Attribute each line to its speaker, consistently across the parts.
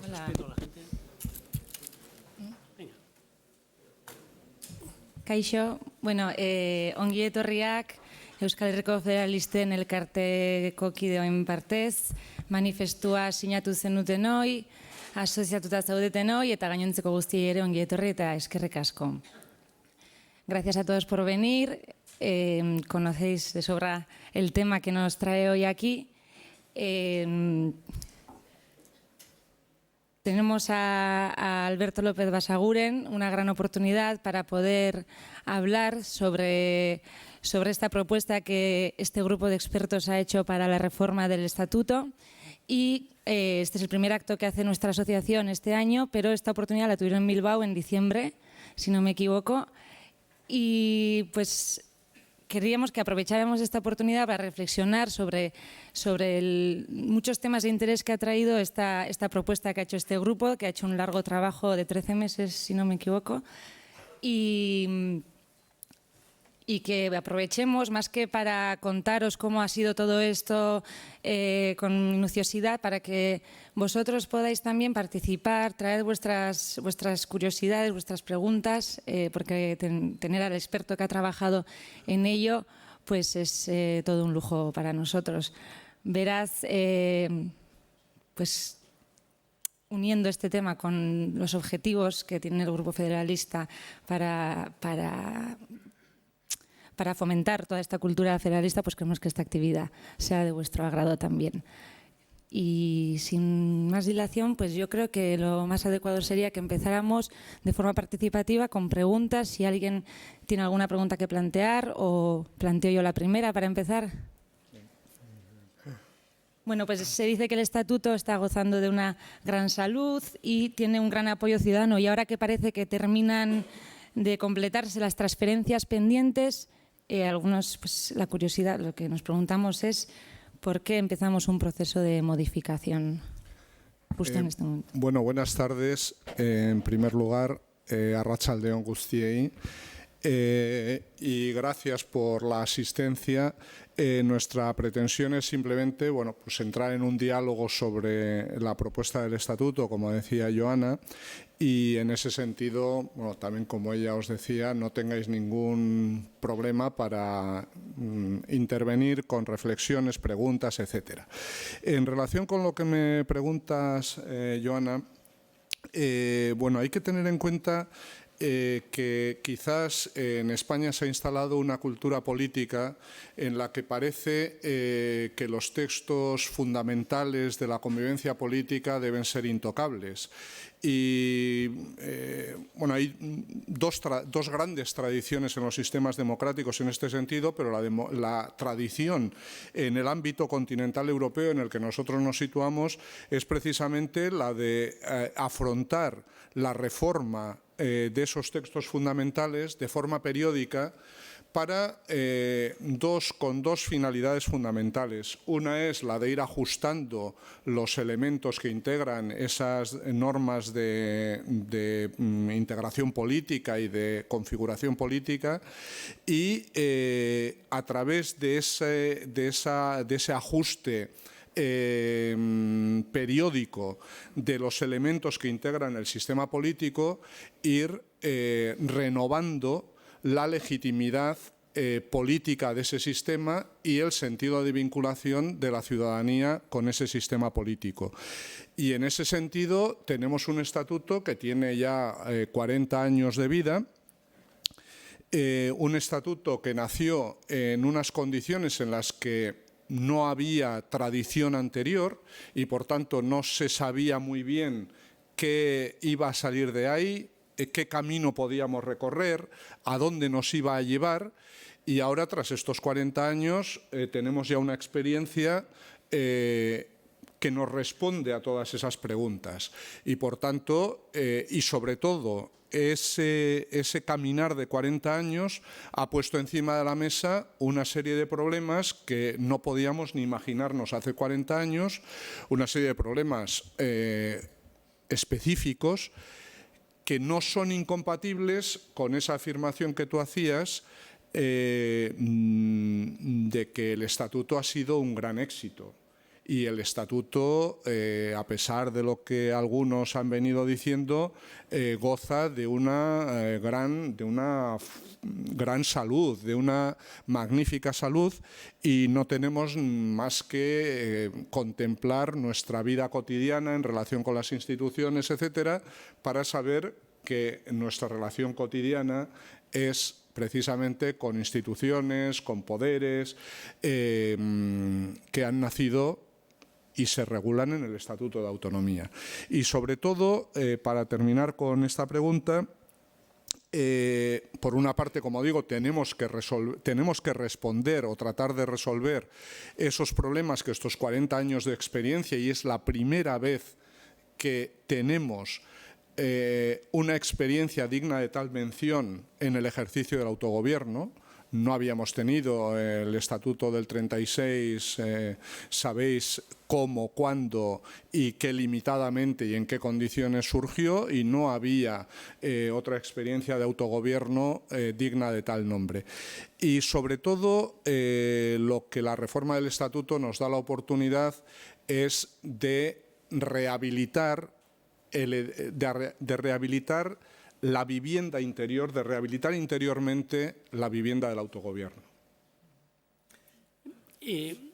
Speaker 1: respeto a la gente. Venga.
Speaker 2: Kaixo, bueno, ongi etorriak Euskal Herriko Federalisten elkarteko kideoen partez, manifestua sinatu zenutenoi, asoziatuta zaudetenoi eta gainontzeko guztiei ere ongi etorri eta eskerrik asko. Gracias a todos por venir. Conocéis de sobra el tema que nos trae hoy aquí. Tenemos a Alberto López Basaguren, una gran oportunidad para poder hablar sobre esta propuesta que este grupo de expertos ha hecho para la reforma del Estatuto. Y este es el primer acto que hace nuestra asociación este año, pero esta oportunidad la tuvieron en Bilbao en diciembre, si no me equivoco. Y pues queríamos que aprovecháramos esta oportunidad para reflexionar sobre muchos temas de interés que ha traído esta propuesta que ha hecho este grupo, que ha hecho un largo trabajo de 13 meses, si no me equivoco, y que aprovechemos más que para contaros cómo ha sido todo esto con minuciosidad, para que vosotros podáis también participar, traer vuestras curiosidades, vuestras preguntas, porque tener al experto que ha trabajado en ello pues es todo un lujo para nosotros. Verás, pues uniendo este tema con los objetivos que tiene el Grupo Federalista para fomentar toda esta cultura federalista, pues creemos que esta actividad sea de vuestro agrado también. Y sin más dilación, pues yo creo que lo más adecuado sería que empezáramos de forma participativa con preguntas. Si alguien tiene alguna pregunta que plantear, o planteo yo la primera para empezar. Bueno, pues se dice que el Estatuto está gozando de una gran salud y tiene un gran apoyo ciudadano. Y ahora que parece que terminan de completarse las transferencias pendientes, algunos, pues la curiosidad, lo que nos preguntamos es ¿por qué empezamos un proceso de modificación justo en este momento?
Speaker 3: Bueno, buenas tardes. En primer lugar, arratsalde on guztiei. Y gracias por la asistencia. Nuestra pretensión es simplemente pues entrar en un diálogo sobre la propuesta del Estatuto, como decía Joana, y en ese sentido, también como ella os decía, no tengáis ningún problema para intervenir con reflexiones, preguntas, etcétera. En relación con lo que me preguntas, Joana, hay que tener en cuenta que quizás en España se ha instalado una cultura política en la que parece que los textos fundamentales de la convivencia política deben ser intocables. Y hay dos grandes tradiciones en los sistemas democráticos en este sentido, pero la tradición en el ámbito continental europeo en el que nosotros nos situamos es precisamente la de afrontar la reforma de esos textos fundamentales de forma periódica con dos finalidades fundamentales. Una es la de ir ajustando los elementos que integran esas normas de integración política y de configuración política, y a través de ese ajuste periódico de los elementos que integran el sistema político, ir renovando la legitimidad política de ese sistema y el sentido de vinculación de la ciudadanía con ese sistema político. Y en ese sentido tenemos un estatuto que tiene ya 40 años de vida, un estatuto que nació en unas condiciones en las que no había tradición anterior y por tanto no se sabía muy bien qué iba a salir de ahí, qué camino podíamos recorrer, a dónde nos iba a llevar, y ahora tras estos 40 años tenemos ya una experiencia que nos responde a todas esas preguntas y por tanto y sobre todo ese caminar de 40 años ha puesto encima de la mesa una serie de problemas que no podíamos ni imaginarnos hace 40 años, una serie de problemas específicos que no son incompatibles con esa afirmación que tú hacías de que el Estatuto ha sido un gran éxito Y el estatuto, a pesar de lo que algunos han venido diciendo, goza de una gran salud, de una magnífica salud, y no tenemos más que contemplar nuestra vida cotidiana en relación con las instituciones, etcétera, para saber que nuestra relación cotidiana es precisamente con instituciones, con poderes que han nacido y se regulan en el Estatuto de Autonomía. Y sobre todo, para terminar con esta pregunta, por una parte, como digo, tenemos que responder o tratar de resolver esos problemas que estos 40 años de experiencia, y es la primera vez que tenemos una experiencia digna de tal mención en el ejercicio del autogobierno. No habíamos tenido el Estatuto del 36, sabéis cómo, cuándo y qué limitadamente y en qué condiciones surgió, y no había otra experiencia de autogobierno digna de tal nombre. Y sobre todo, lo que la reforma del Estatuto nos da la oportunidad es de rehabilitar la vivienda interior, de rehabilitar interiormente la vivienda del autogobierno.
Speaker 1: En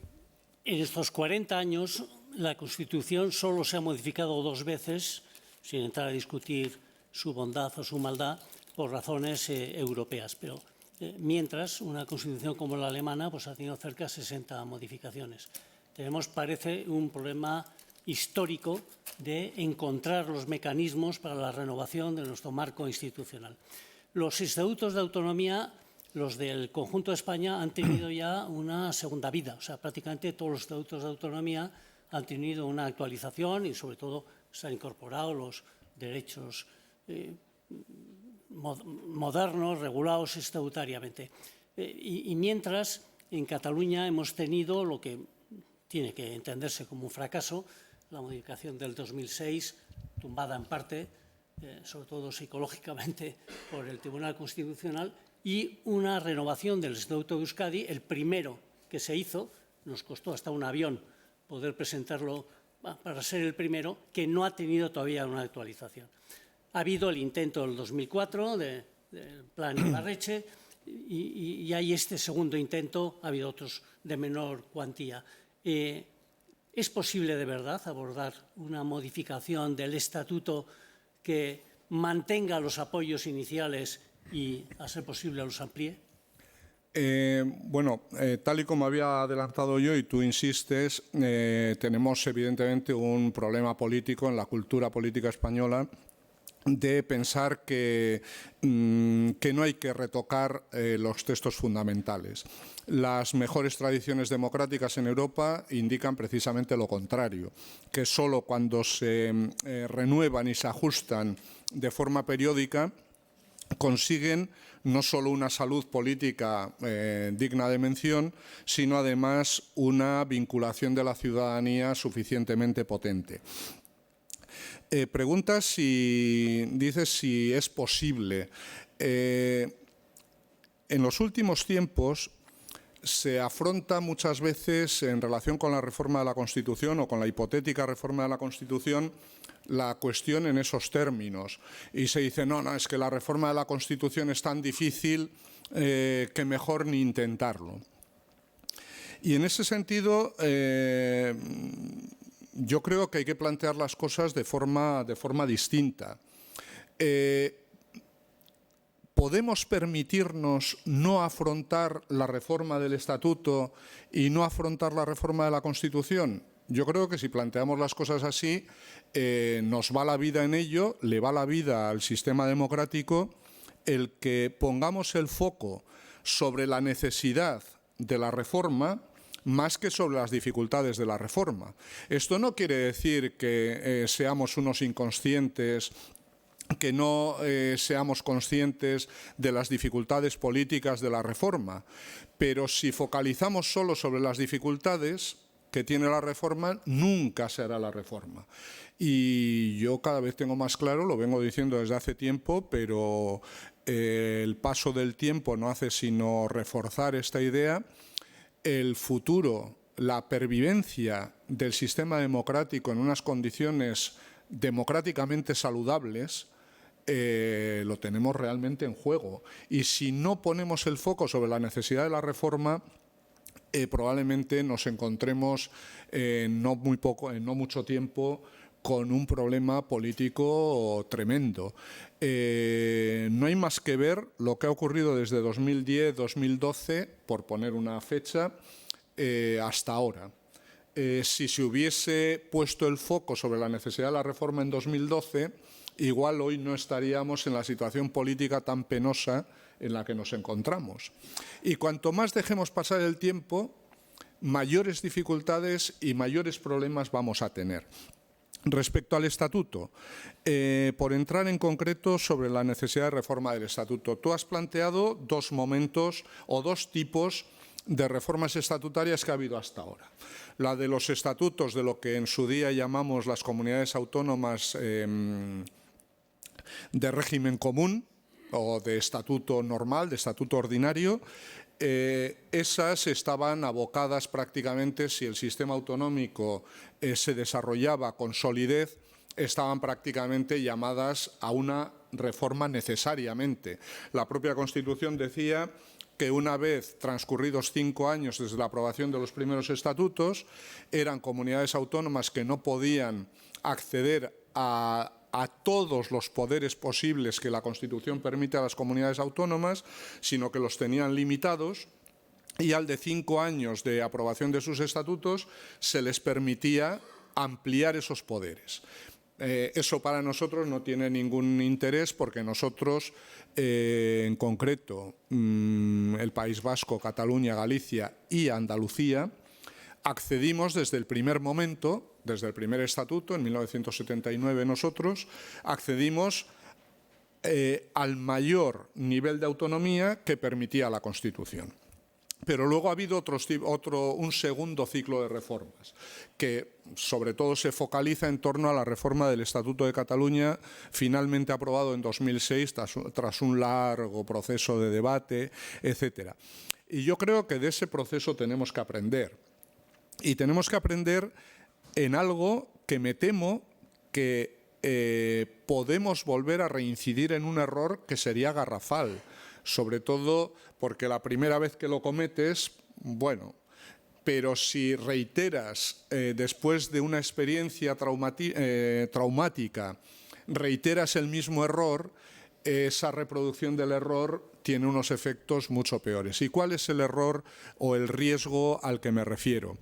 Speaker 1: estos 40 años, la Constitución solo se ha modificado 2 veces, sin entrar a discutir su bondad o su maldad, por razones europeas. Pero mientras, una Constitución como la alemana pues, ha tenido cerca de 60 modificaciones. Tenemos, parece, un problema histórico de encontrar los mecanismos para la renovación de nuestro marco institucional. Los estatutos de autonomía, los del conjunto de España, han tenido ya una segunda vida. O sea, prácticamente todos los estatutos de autonomía han tenido una actualización y, sobre todo, se han incorporado los derechos modernos, regulados estatutariamente. Y mientras, en Cataluña hemos tenido lo que tiene que entenderse como un fracaso, la modificación del 2006, tumbada en parte, sobre todo psicológicamente, por el Tribunal Constitucional, y una renovación del Estatuto de Euskadi, el primero que se hizo, nos costó hasta un avión poder presentarlo para ser el primero, que no ha tenido todavía una actualización. Ha habido el intento del 2004 del Plan Ibarretxe y hay este segundo intento, ha habido otros de menor cuantía. ¿Es posible de verdad abordar una modificación del estatuto que mantenga los apoyos iniciales y, a ser posible, los amplíe?
Speaker 3: Bueno, tal y como había adelantado yo y tú insistes, tenemos evidentemente un problema político en la cultura política española de pensar que no hay que retocar los textos fundamentales. Las mejores tradiciones democráticas en Europa indican precisamente lo contrario, que solo cuando se renuevan y se ajustan de forma periódica consiguen no solo una salud política digna de mención, sino además una vinculación de la ciudadanía suficientemente potente. Preguntas dices si es posible. En los últimos tiempos se afronta muchas veces en relación con la reforma de la Constitución o con la hipotética reforma de la Constitución la cuestión en esos términos. Y se dice, no, es que la reforma de la Constitución es tan difícil que mejor ni intentarlo. Y en ese sentido, yo creo que hay que plantear las cosas de forma distinta. ¿Podemos permitirnos no afrontar la reforma del Estatuto y no afrontar la reforma de la Constitución? Yo creo que si planteamos las cosas así, nos va la vida en ello, le va la vida al sistema democrático el que pongamos el foco sobre la necesidad de la reforma más que sobre las dificultades de la reforma. Esto no quiere decir que seamos unos inconscientes, que no seamos conscientes de las dificultades políticas de la reforma, pero si focalizamos solo sobre las dificultades que tiene la reforma, nunca se hará la reforma. Y yo cada vez tengo más claro, lo vengo diciendo desde hace tiempo, pero el paso del tiempo no hace sino reforzar esta idea. El futuro la pervivencia del sistema democrático en unas condiciones democráticamente saludables, lo tenemos realmente en juego. Y si no ponemos el foco sobre la necesidad de la reforma, probablemente nos encontremos en no mucho tiempo con un problema político tremendo. No hay más que ver lo que ha ocurrido desde 2010, 2012, por poner una fecha, hasta ahora. Si se hubiese puesto el foco sobre la necesidad de la reforma en 2012, igual hoy no estaríamos en la situación política tan penosa en la que nos encontramos. Y cuanto más dejemos pasar el tiempo, mayores dificultades y mayores problemas vamos a tener. Respecto al Estatuto, por entrar en concreto sobre la necesidad de reforma del Estatuto, tú has planteado dos momentos o dos tipos de reformas estatutarias que ha habido hasta ahora. La de los estatutos de lo que en su día llamamos las comunidades autónomas de régimen común o de estatuto normal, de estatuto ordinario. Esas estaban abocadas prácticamente, si el sistema autonómico se desarrollaba con solidez, estaban prácticamente llamadas a una reforma necesariamente. La propia Constitución decía que una vez transcurridos 5 años desde la aprobación de los primeros estatutos, eran comunidades autónomas que no podían acceder a todos los poderes posibles que la Constitución permite a las comunidades autónomas, sino que los tenían limitados, y al de 5 años de aprobación de sus estatutos se les permitía ampliar esos poderes. Eso para nosotros no tiene ningún interés, porque nosotros, en concreto, el País Vasco, Cataluña, Galicia y Andalucía, accedimos desde el primer momento, desde el primer estatuto, en 1979 nosotros, accedimos al mayor nivel de autonomía que permitía la Constitución. Pero luego ha habido un segundo ciclo de reformas, que sobre todo se focaliza en torno a la reforma del Estatuto de Cataluña, finalmente aprobado en 2006 tras un largo proceso de debate, etc. Y yo creo que de ese proceso tenemos que aprender. Y tenemos que aprender en algo que me temo que podemos volver a reincidir en un error que sería garrafal, sobre todo porque la primera vez que lo cometes, bueno, pero si reiteras después de una experiencia traumática, reiteras el mismo error, esa reproducción del error tiene unos efectos mucho peores. ¿Y cuál es el error o el riesgo al que me refiero?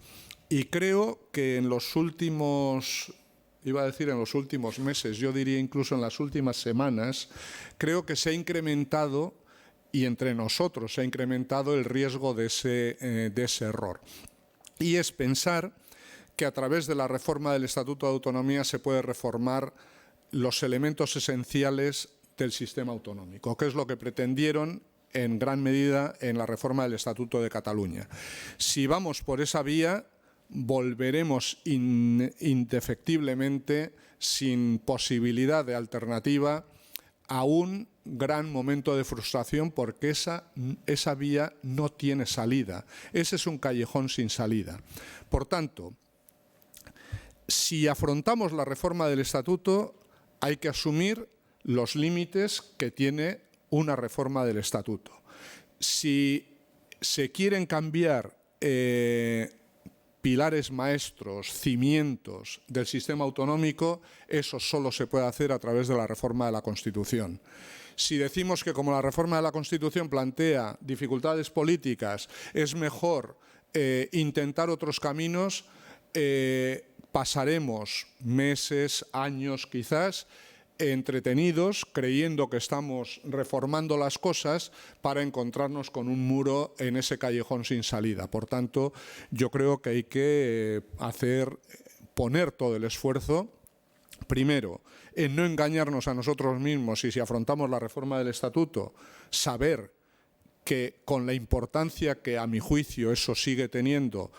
Speaker 3: Y creo que en los últimos, iba a decir en los últimos meses, yo diría incluso en las últimas semanas, creo que se ha incrementado, y entre nosotros se ha incrementado el riesgo de ese error. Y es pensar que a través de la reforma del Estatuto de Autonomía se puede reformar los elementos esenciales del sistema autonómico, que es lo que pretendieron en gran medida en la reforma del Estatuto de Cataluña. Si vamos por esa vía, volveremos indefectiblemente, sin posibilidad de alternativa, a un gran momento de frustración, porque esa vía no tiene salida. Ese es un callejón sin salida. Por tanto, si afrontamos la reforma del Estatuto, hay que asumir los límites que tiene una reforma del Estatuto. Si se quieren cambiar pilares maestros, cimientos del sistema autonómico, eso solo se puede hacer a través de la reforma de la Constitución. Si decimos que como la reforma de la Constitución plantea dificultades políticas, es mejor intentar otros caminos, pasaremos meses, años quizás, entretenidos, creyendo que estamos reformando las cosas para encontrarnos con un muro en ese callejón sin salida. Por tanto, yo creo que hay que poner todo el esfuerzo, primero, en no engañarnos a nosotros mismos, y si afrontamos la reforma del Estatuto, saber que con la importancia que a mi juicio eso sigue teniendo,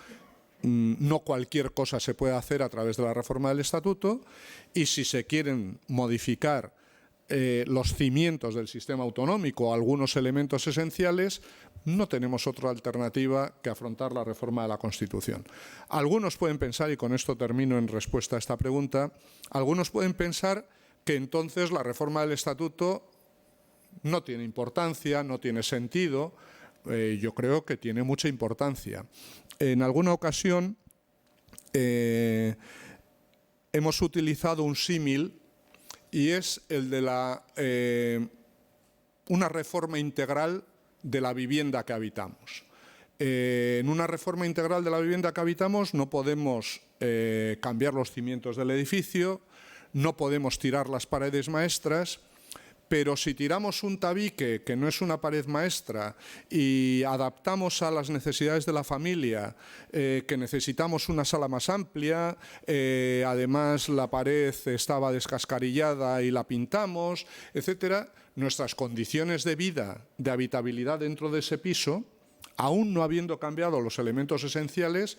Speaker 3: no cualquier cosa se puede hacer a través de la reforma del Estatuto, y si se quieren modificar los cimientos del sistema autonómico, algunos elementos esenciales, no tenemos otra alternativa que afrontar la reforma de la Constitución. Algunos pueden pensar, y con esto termino en respuesta a esta pregunta, algunos pueden pensar que entonces la reforma del Estatuto no tiene importancia, no tiene sentido. Yo creo que tiene mucha importancia. En alguna ocasión hemos utilizado un símil y es el de una reforma integral de la vivienda que habitamos. En una reforma integral de la vivienda que habitamos no podemos cambiar los cimientos del edificio, no podemos tirar las paredes maestras, pero si tiramos un tabique que no es una pared maestra y adaptamos a las necesidades de la familia, que necesitamos una sala más amplia, además la pared estaba descascarillada y la pintamos, etcétera, nuestras condiciones de vida, de habitabilidad dentro de ese piso, aún no habiendo cambiado los elementos esenciales,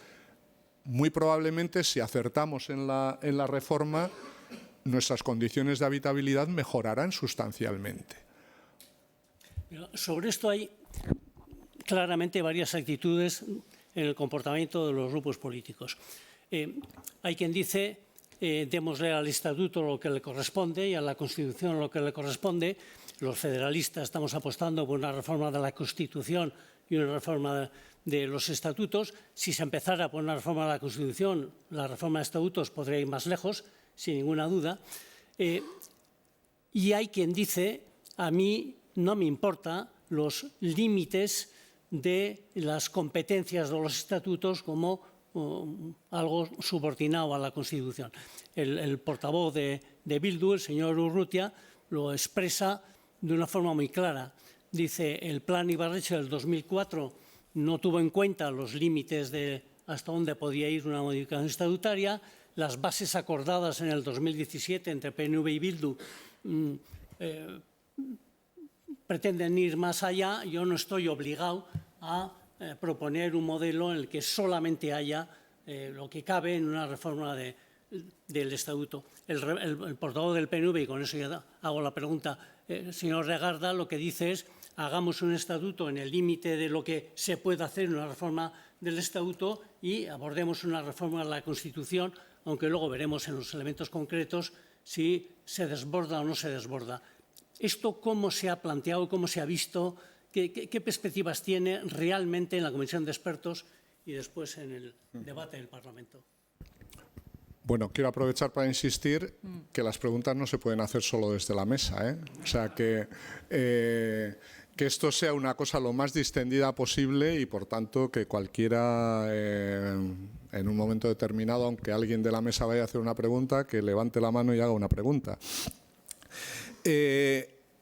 Speaker 3: muy probablemente si acertamos en la reforma, nuestras condiciones de habitabilidad mejorarán sustancialmente.
Speaker 1: Sobre esto hay claramente varias actitudes en el comportamiento de los grupos políticos. Hay quien dice, démosle al Estatuto lo que le corresponde y a la Constitución lo que le corresponde. Los federalistas estamos apostando por una reforma de la Constitución y una reforma de los estatutos. Si se empezara por una reforma de la Constitución, la reforma de estatutos podría ir más lejos, sin ninguna duda. Y hay quien dice, a mí no me importa los límites de las competencias de los estatutos como algo subordinado a la Constitución. El portavoz de Bildu, el señor Urrutia, lo expresa de una forma muy clara. Dice, el plan Ibarretxe del 2004 no tuvo en cuenta los límites de hasta dónde podía ir una modificación estatutaria. Las bases acordadas en el 2017 entre PNV y Bildu pretenden ir más allá. Yo no estoy obligado a proponer un modelo en el que solamente haya lo que cabe en una reforma del Estatuto. El portavoz del PNV, y con eso ya hago la pregunta, señor Regarda, lo que dice es hagamos un estatuto en el límite de lo que se puede hacer en una reforma del Estatuto y abordemos una reforma de la Constitución, aunque luego veremos en los elementos concretos si se desborda o no se desborda. ¿Esto cómo se ha planteado, cómo se ha visto, qué perspectivas tiene realmente en la Comisión de Expertos y después en el debate del Parlamento?
Speaker 3: Bueno, quiero aprovechar para insistir que las preguntas no se pueden hacer solo desde la mesa, O sea, que esto sea una cosa lo más distendida posible y, por tanto, que cualquiera, en un momento determinado, aunque alguien de la mesa vaya a hacer una pregunta, que levante la mano y haga una pregunta.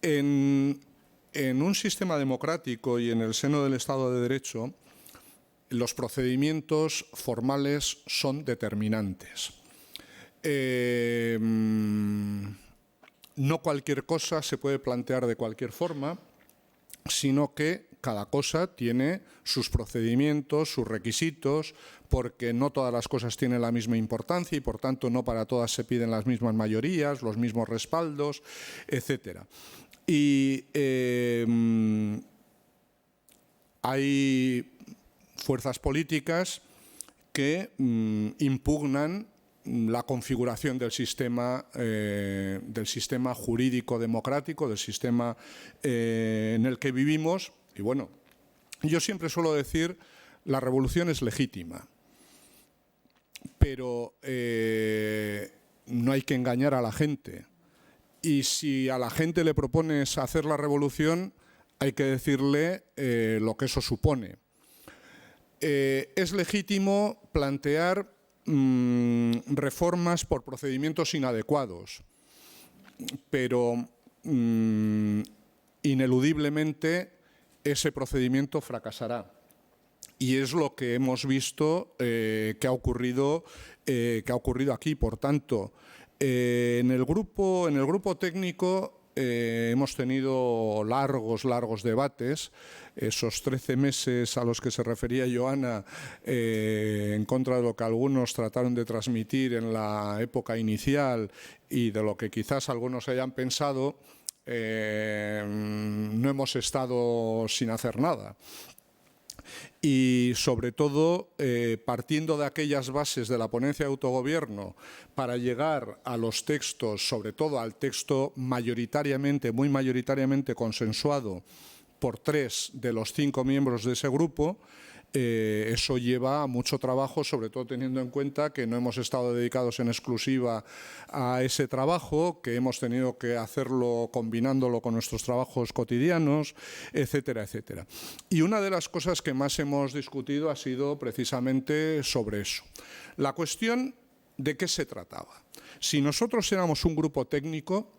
Speaker 3: En un sistema democrático y en el seno del Estado de Derecho, los procedimientos formales son determinantes. No cualquier cosa se puede plantear de cualquier forma, sino que cada cosa tiene sus procedimientos, sus requisitos, porque no todas las cosas tienen la misma importancia y, por tanto, no para todas se piden las mismas mayorías, los mismos respaldos, etcétera. Y hay fuerzas políticas que impugnan la configuración del sistema jurídico democrático, del sistema en el que vivimos. Y bueno, yo siempre suelo decir, la revolución es legítima, pero no hay que engañar a la gente. Y si a la gente le propones hacer la revolución, hay que decirle lo que eso supone. Es legítimo plantear reformas por procedimientos inadecuados, pero ineludiblemente ese procedimiento fracasará. Y es lo que hemos visto que ha ocurrido aquí. Por tanto, en el grupo técnico hemos tenido largos debates. Esos 13 meses a los que se refería Joana, en contra de lo que algunos trataron de transmitir en la época inicial y de lo que quizás algunos hayan pensado, no hemos estado sin hacer nada. Y sobre todo partiendo de aquellas bases de la ponencia de autogobierno para llegar a los textos, sobre todo al texto mayoritariamente, muy mayoritariamente consensuado por 3 de los 5 miembros de ese grupo, eso lleva mucho trabajo, sobre todo teniendo en cuenta que no hemos estado dedicados en exclusiva a ese trabajo, que hemos tenido que hacerlo combinándolo con nuestros trabajos cotidianos, etcétera, etcétera. Y una de las cosas que más hemos discutido ha sido precisamente sobre eso. La cuestión de qué se trataba. Si nosotros éramos un grupo técnico,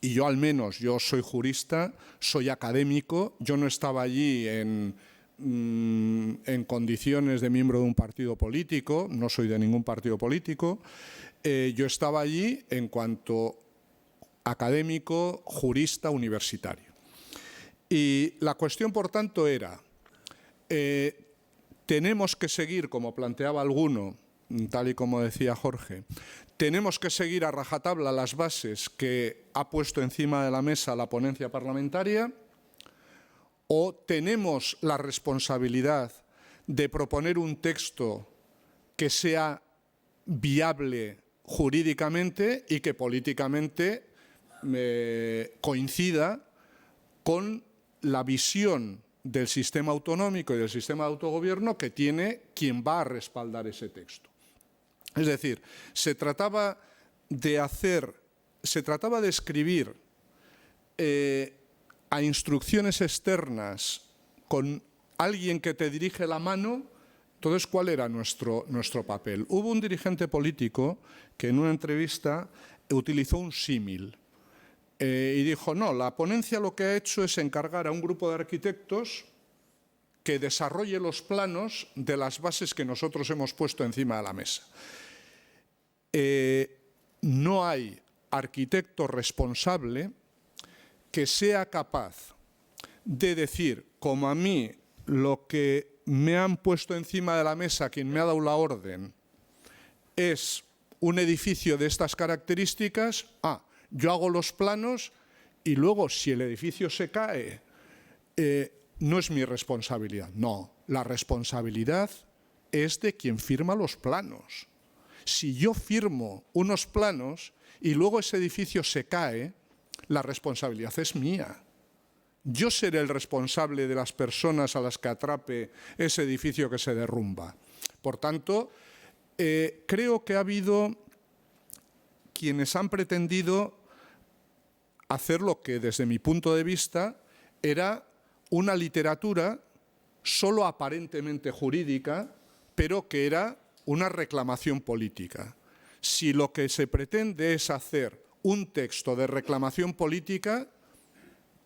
Speaker 3: y yo al menos, yo soy jurista, soy académico, yo no estaba allí en condiciones de miembro de un partido político, no soy de ningún partido político, yo estaba allí en cuanto académico, jurista, universitario. Y la cuestión, por tanto, era, tenemos que seguir, como planteaba alguno, tal y como decía Jorge, tenemos que seguir a rajatabla las bases que ha puesto encima de la mesa la ponencia parlamentaria, o tenemos la responsabilidad de proponer un texto que sea viable jurídicamente y que políticamente coincida con la visión del sistema autonómico y del sistema de autogobierno que tiene quien va a respaldar ese texto. Es decir, se trataba de escribir a instrucciones externas con alguien que te dirige la mano. Entonces, ¿cuál era nuestro papel? Hubo un dirigente político que en una entrevista utilizó un símil y dijo, no, la ponencia lo que ha hecho es encargar a un grupo de arquitectos que desarrolle los planos de las bases que nosotros hemos puesto encima de la mesa. No hay arquitecto responsable que sea capaz de decir, como a mí lo que me han puesto encima de la mesa, quien me ha dado la orden, es un edificio de estas características, yo hago los planos y luego si el edificio se cae, no es mi responsabilidad. No, la responsabilidad es de quien firma los planos. Si yo firmo unos planos y luego ese edificio se cae, la responsabilidad es mía. Yo seré el responsable de las personas a las que atrape ese edificio que se derrumba. Por tanto, creo que ha habido quienes han pretendido hacer lo que desde mi punto de vista era una literatura solo aparentemente jurídica, pero que era una reclamación política. Si lo que se pretende es hacer un texto de reclamación política,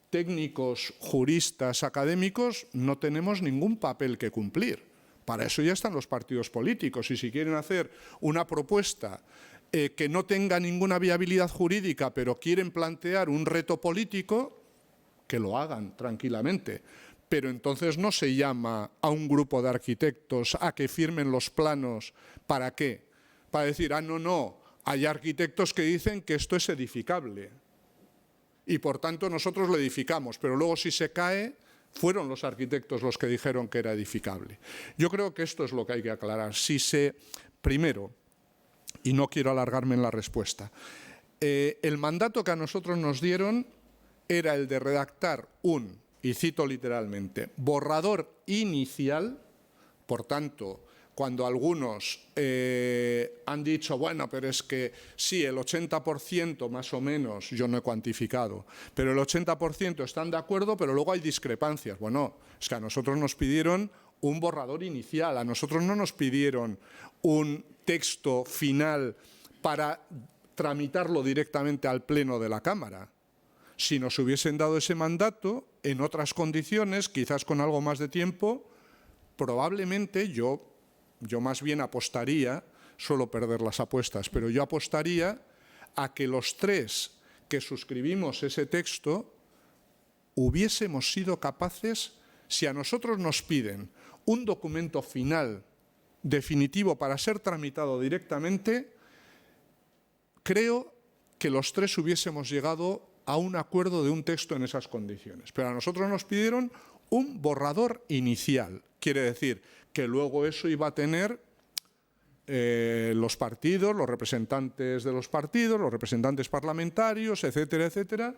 Speaker 3: técnicos, juristas, académicos, no tenemos ningún papel que cumplir. Para eso ya están los partidos políticos. Y si quieren hacer una propuesta que no tenga ninguna viabilidad jurídica, pero quieren plantear un reto político, que lo hagan tranquilamente. Pero entonces no se llama a un grupo de arquitectos a que firmen los planos. ¿Para qué? Para decir, no, hay arquitectos que dicen que esto es edificable y por tanto nosotros lo edificamos, pero luego si se cae, fueron los arquitectos los que dijeron que era edificable. Yo creo que esto es lo que hay que aclarar. Primero, y no quiero alargarme en la respuesta, el mandato que a nosotros nos dieron era el de redactar y cito literalmente, borrador inicial. Por tanto, cuando algunos han dicho, bueno, pero es que sí, el 80% más o menos, yo no he cuantificado, pero el 80% están de acuerdo, pero luego hay discrepancias. Bueno, es que a nosotros nos pidieron un borrador inicial, a nosotros no nos pidieron un texto final para tramitarlo directamente al Pleno de la Cámara. Si nos hubiesen dado ese mandato, en otras condiciones, quizás con algo más de tiempo, probablemente yo más bien apostaría, suelo perder las apuestas, pero yo apostaría a que los 3 que suscribimos ese texto hubiésemos sido capaces, si a nosotros nos piden un documento final definitivo para ser tramitado directamente, creo que los tres hubiésemos llegado a un acuerdo de un texto en esas condiciones. Pero a nosotros nos pidieron un borrador inicial. Quiere decir que luego eso iba a tener los partidos, los representantes de los partidos, los representantes parlamentarios, etcétera, etcétera,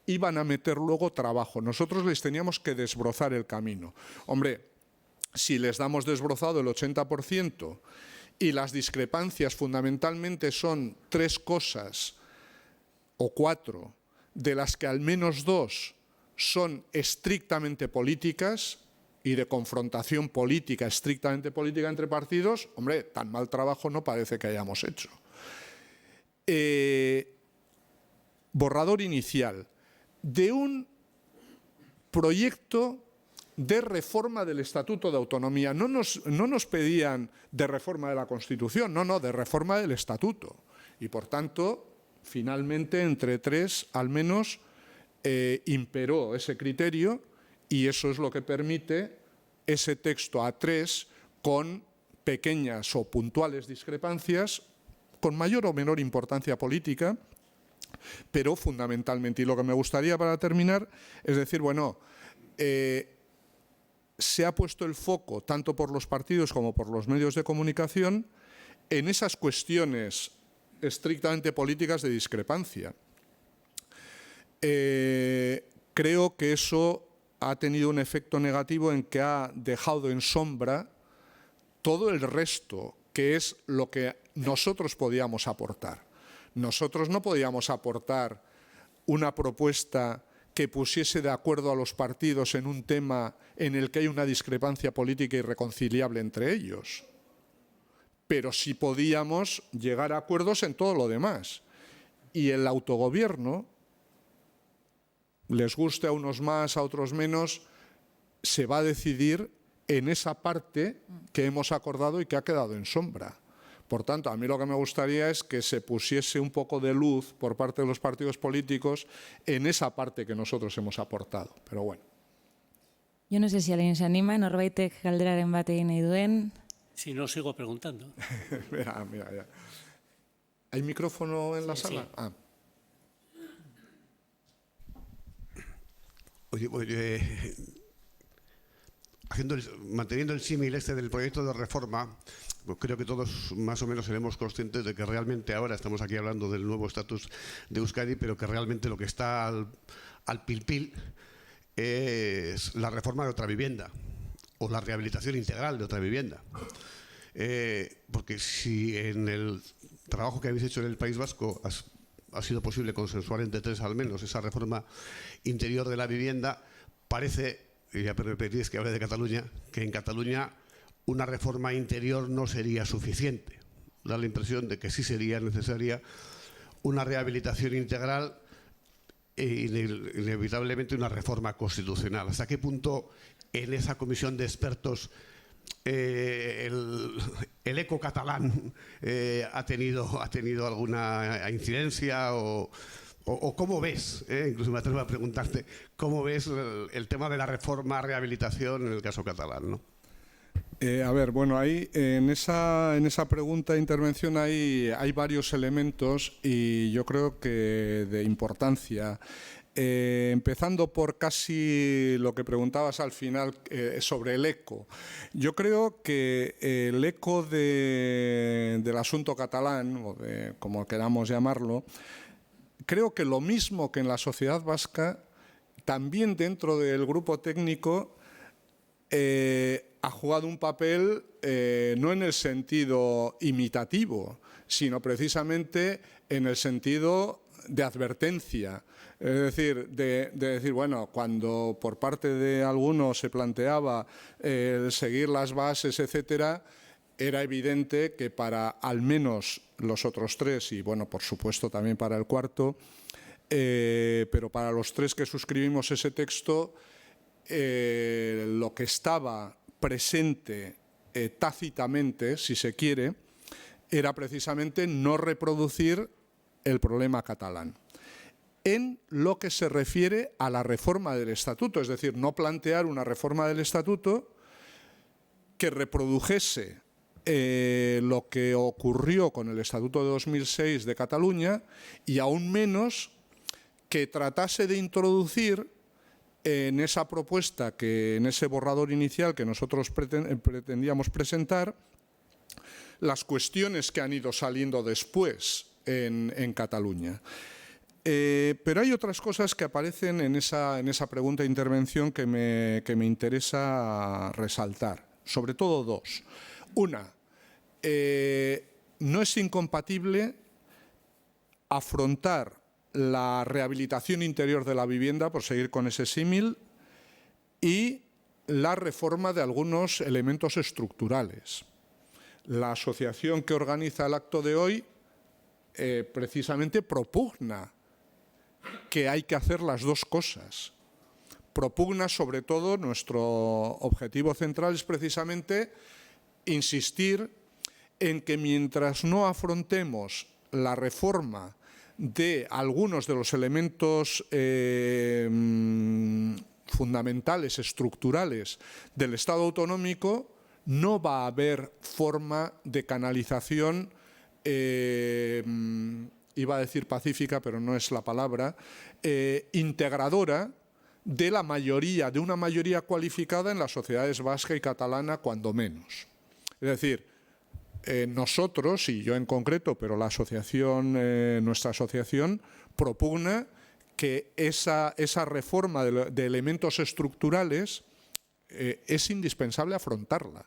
Speaker 3: iban a meter luego trabajo. Nosotros les teníamos que desbrozar el camino. Hombre, si les damos desbrozado el 80% y las discrepancias fundamentalmente son 3 cosas o 4, de las que al menos 2 son estrictamente políticas y de confrontación política, estrictamente política entre partidos, hombre, tan mal trabajo no parece que hayamos hecho. Borrador inicial de un proyecto de reforma del Estatuto de Autonomía. No nos pedían de reforma de la Constitución, no, de reforma del Estatuto. Y por tanto, finalmente, entre 3 al menos imperó ese criterio y eso es lo que permite ese texto a 3 con pequeñas o puntuales discrepancias, con mayor o menor importancia política, pero fundamentalmente. Y lo que me gustaría para terminar es decir, bueno, se ha puesto el foco, tanto por los partidos como por los medios de comunicación, en esas cuestiones estrictamente políticas de discrepancia. Creo que eso ha tenido un efecto negativo en que ha dejado en sombra todo el resto, que es lo que nosotros podíamos aportar. Nosotros no podíamos aportar una propuesta que pusiese de acuerdo a los partidos en un tema en el que hay una discrepancia política irreconciliable entre ellos. Pero sí podíamos llegar a acuerdos en todo lo demás. Y el autogobierno, les guste a unos más, a otros menos, se va a decidir en esa parte que hemos acordado y que ha quedado en sombra. Por tanto, a mí lo que me gustaría es que se pusiese un poco de luz por parte de los partidos políticos en esa parte que nosotros hemos aportado. Pero bueno.
Speaker 2: Yo no sé si alguien se anima, norbaitek galderaren bat egin nahi duen.
Speaker 1: Si no, sigo preguntando.
Speaker 3: Mira, ya. ¿Hay micrófono en la sala?
Speaker 1: Sí.
Speaker 3: Ah.
Speaker 4: Oye, manteniendo el símil del proyecto de reforma, pues creo que todos más o menos seremos conscientes de que realmente ahora estamos aquí hablando del nuevo estatus de Euskadi, pero que realmente lo que está al pil es la reforma de otra vivienda o la rehabilitación integral de otra vivienda. Porque si en el trabajo que habéis hecho en el País Vasco ha sido posible consensuar entre 3 al menos esa reforma interior de la vivienda, parece, y ya me permitís que hable de Cataluña, que en Cataluña una reforma interior no sería suficiente. Da la impresión de que sí sería necesaria una rehabilitación integral e inevitablemente una reforma constitucional. ¿Hasta qué punto en esa comisión de expertos el eco catalán ha tenido alguna incidencia o cómo ves, incluso me atrevo a preguntarte, cómo ves el tema de la reforma, rehabilitación en el caso catalán, ¿no?
Speaker 3: A ver, bueno, ahí en esa pregunta de intervención hay varios elementos y yo creo que de importancia. Empezando por casi lo que preguntabas al final sobre el eco. Yo creo que el eco del asunto catalán, o como queramos llamarlo, creo que lo mismo que en la sociedad vasca, también dentro del grupo técnico ha jugado un papel no en el sentido imitativo, sino precisamente en el sentido de advertencia. Es decir, de decir, bueno, cuando por parte de algunos se planteaba seguir las bases, etcétera, era evidente que para al menos los otros 3, y bueno, por supuesto también para el cuarto, pero para los 3 que suscribimos ese texto, lo que estaba presente tácitamente, si se quiere, era precisamente no reproducir el problema catalán. en lo que se refiere a la reforma del Estatuto, es decir, no plantear una reforma del Estatuto que reprodujese lo que ocurrió con el Estatuto de 2006 de Cataluña y aún menos que tratase de introducir en esa propuesta, en ese borrador inicial que nosotros pretendíamos presentar, las cuestiones que han ido saliendo después en Cataluña. Pero hay otras cosas que aparecen en esa pregunta de intervención que me interesa resaltar, sobre todo dos. Una, no es incompatible afrontar la rehabilitación interior de la vivienda, por seguir con ese símil, y la reforma de algunos elementos estructurales. La asociación que organiza el acto de hoy precisamente propugna que hay que hacer las dos cosas. Propugna, sobre todo, nuestro objetivo central es precisamente insistir en que mientras no afrontemos la reforma de algunos de los elementos fundamentales, estructurales del Estado autonómico, no va a haber forma de canalización, iba a decir pacífica, pero no es la palabra, integradora de la mayoría, de una mayoría cualificada en las sociedades vasca y catalana, cuando menos. Es decir, nosotros, y yo en concreto, pero la asociación, nuestra asociación, propugna que esa reforma de elementos estructurales es indispensable afrontarla.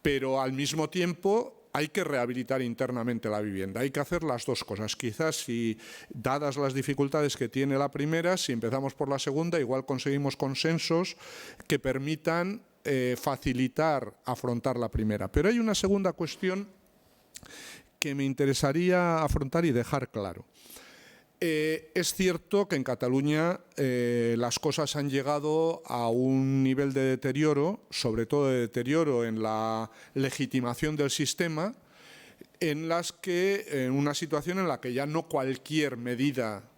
Speaker 3: Pero al mismo tiempo hay que rehabilitar internamente la vivienda, hay que hacer las dos cosas. Quizás, si dadas las dificultades que tiene la primera, si empezamos por la segunda, igual conseguimos consensos que permitan facilitar afrontar la primera. Pero hay una segunda cuestión que me interesaría afrontar y dejar claro. Es cierto que en Cataluña las cosas han llegado a un nivel de deterioro, sobre todo de deterioro en la legitimación del sistema, en una situación en la que ya no cualquier medida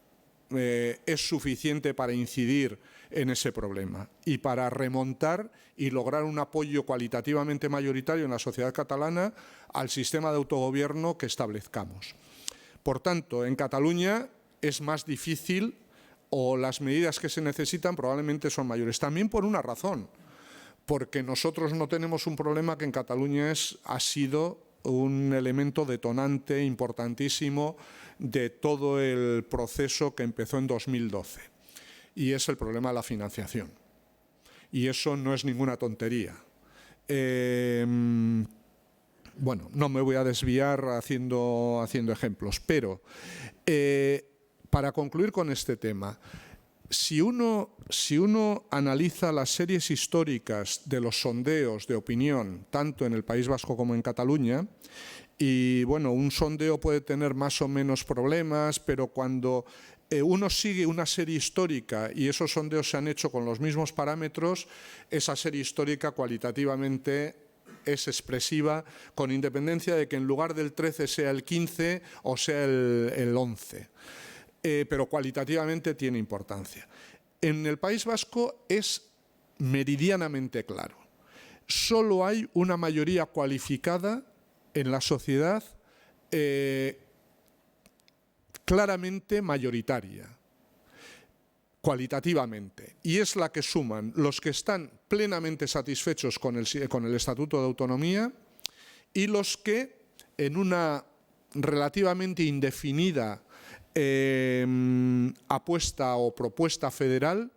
Speaker 3: es suficiente para incidir en ese problema y para remontar y lograr un apoyo cualitativamente mayoritario en la sociedad catalana al sistema de autogobierno que establezcamos. Por tanto, en Cataluña es más difícil, o las medidas que se necesitan probablemente son mayores. También por una razón, porque nosotros no tenemos un problema que en Cataluña ha sido un elemento detonante importantísimo de todo el proceso que empezó en 2012, y es el problema de la financiación. Y eso no es ninguna tontería. Bueno, no me voy a desviar haciendo ejemplos, pero para concluir con este tema, si uno analiza las series históricas de los sondeos de opinión, tanto en el País Vasco como en Cataluña, y bueno, un sondeo puede tener más o menos problemas, pero cuando uno sigue una serie histórica y esos sondeos se han hecho con los mismos parámetros, esa serie histórica cualitativamente es expresiva, con independencia de que en lugar del 13 sea el 15 o sea el 11. Pero cualitativamente tiene importancia. En el País Vasco es meridianamente claro. Solo hay una mayoría cualificada en la sociedad claramente mayoritaria, cualitativamente, y es la que suman los que están plenamente satisfechos con el Estatuto de Autonomía y los que, en una relativamente indefinida apuesta o propuesta federal,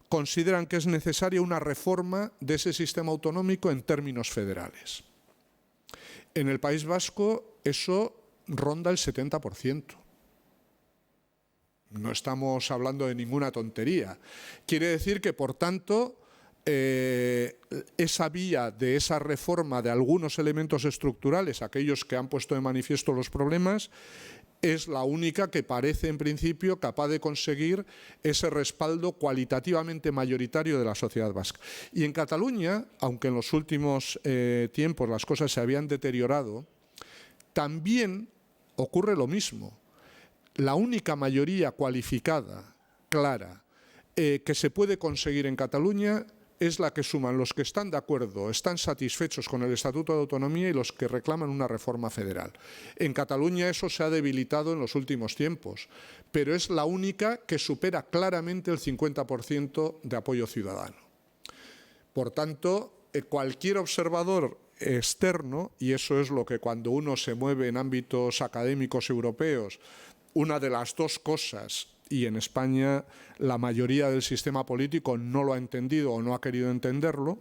Speaker 3: consideran que es necesaria una reforma de ese sistema autonómico en términos federales. En el País Vasco eso ronda el 70%. No estamos hablando de ninguna tontería. Quiere decir que, por tanto, esa vía de esa reforma de algunos elementos estructurales, aquellos que han puesto de manifiesto los problemas, es la única que parece, en principio, capaz de conseguir ese respaldo cualitativamente mayoritario de la sociedad vasca. Y en Cataluña, aunque en los últimos tiempos las cosas se habían deteriorado, también ocurre lo mismo. La única mayoría cualificada clara que se puede conseguir en Cataluña es la que suman los que están de acuerdo, están satisfechos con el Estatuto de Autonomía y los que reclaman una reforma federal. En Cataluña eso se ha debilitado en los últimos tiempos, pero es la única que supera claramente el 50% de apoyo ciudadano. Por tanto, cualquier observador externo, y eso es lo que cuando uno se mueve en ámbitos académicos europeos, una de las dos cosas, y en España la mayoría del sistema político no lo ha entendido o no ha querido entenderlo,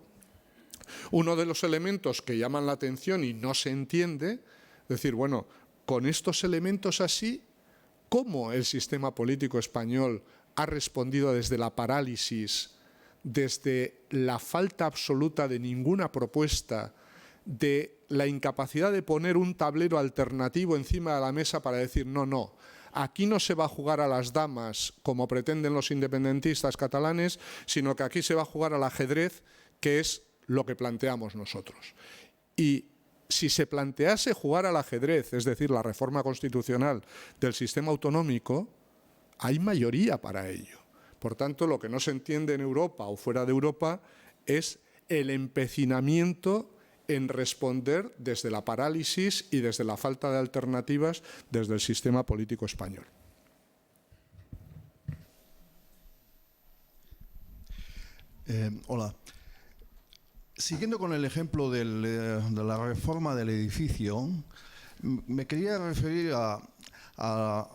Speaker 3: uno de los elementos que llaman la atención y no se entiende, es decir, bueno, con estos elementos así, ¿cómo el sistema político español ha respondido desde la parálisis, desde la falta absoluta de ninguna propuesta, de la incapacidad de poner un tablero alternativo encima de la mesa para decir no, aquí no se va a jugar a las damas como pretenden los independentistas catalanes, sino que aquí se va a jugar al ajedrez, que es lo que planteamos nosotros. Y si se plantease jugar al ajedrez, es decir, la reforma constitucional del sistema autonómico, hay mayoría para ello. Por tanto, lo que no se entiende en Europa o fuera de Europa es el empecinamiento en responder desde la parálisis y desde la falta de alternativas desde el sistema político español.
Speaker 5: Hola. Siguiendo con el ejemplo de la reforma del edificio, me quería referir al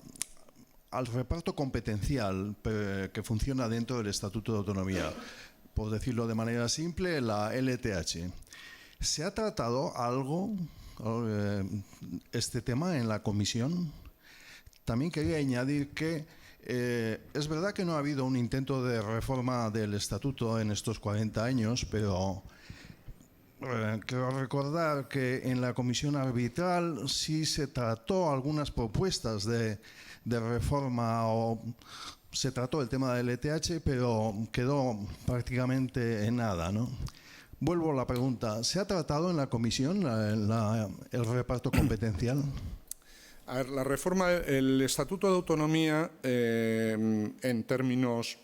Speaker 5: reparto competencial que funciona dentro del Estatuto de Autonomía. Por decirlo de manera simple, la LTH. ¿Se ha tratado algo este tema en la comisión? También quería añadir que es verdad que no ha habido un intento de reforma del estatuto en estos 40 años, pero quiero recordar que en la comisión arbitral sí se trató algunas propuestas de reforma o se trató el tema del LTH, pero quedó prácticamente en nada, ¿no? Vuelvo a la pregunta, ¿se ha tratado en la comisión el reparto competencial?
Speaker 3: A ver, la reforma, el Estatuto de Autonomía, en términos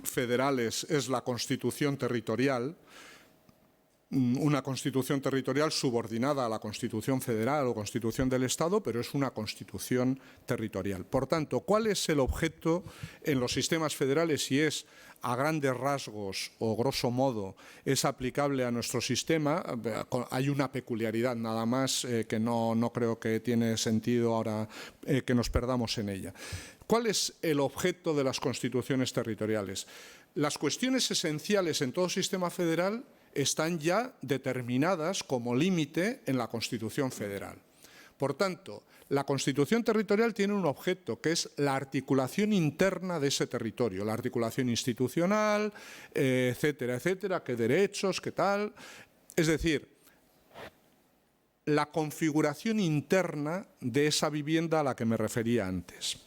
Speaker 3: federales, es la Constitución territorial, una Constitución territorial subordinada a la Constitución federal o Constitución del Estado, pero es una Constitución territorial. Por tanto, ¿cuál es el objeto en los sistemas federales? Si es a grandes rasgos o grosso modo es aplicable a nuestro sistema, hay una peculiaridad nada más que no creo que tiene sentido ahora que nos perdamos en ella. ¿Cuál es el objeto de las constituciones territoriales? Las cuestiones esenciales en todo sistema federal están ya determinadas como límite en la Constitución federal. Por tanto, la Constitución territorial tiene un objeto que es la articulación interna de ese territorio, la articulación institucional, etcétera, etcétera, qué derechos, qué tal. Es decir, la configuración interna de esa vivienda a la que me refería antes.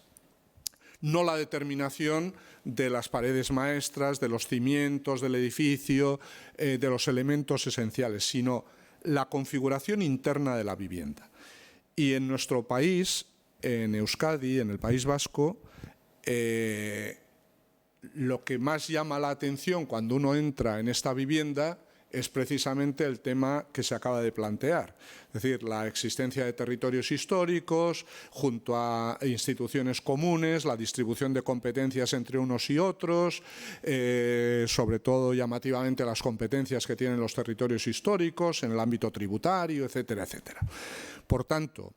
Speaker 3: No la determinación de las paredes maestras, de los cimientos del edificio, de los elementos esenciales, sino la configuración interna de la vivienda. Y en nuestro país, en Euskadi, en el País Vasco, lo que más llama la atención cuando uno entra en esta vivienda es precisamente el tema que se acaba de plantear. Es decir, la existencia de territorios históricos junto a instituciones comunes, la distribución de competencias entre unos y otros, sobre todo llamativamente las competencias que tienen los territorios históricos en el ámbito tributario, etcétera, etcétera. Por tanto,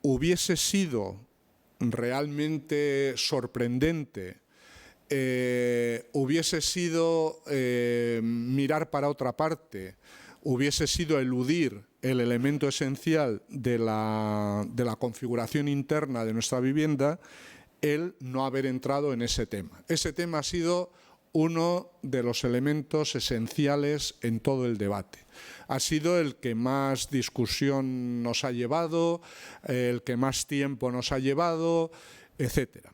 Speaker 3: hubiese sido realmente sorprendente, hubiese sido mirar para otra parte, hubiese sido eludir el elemento esencial de la configuración interna de nuestra vivienda, el no haber entrado en ese tema. Ese tema ha sido uno de los elementos esenciales en todo el debate. Ha sido el que más discusión nos ha llevado, el que más tiempo nos ha llevado, etcétera.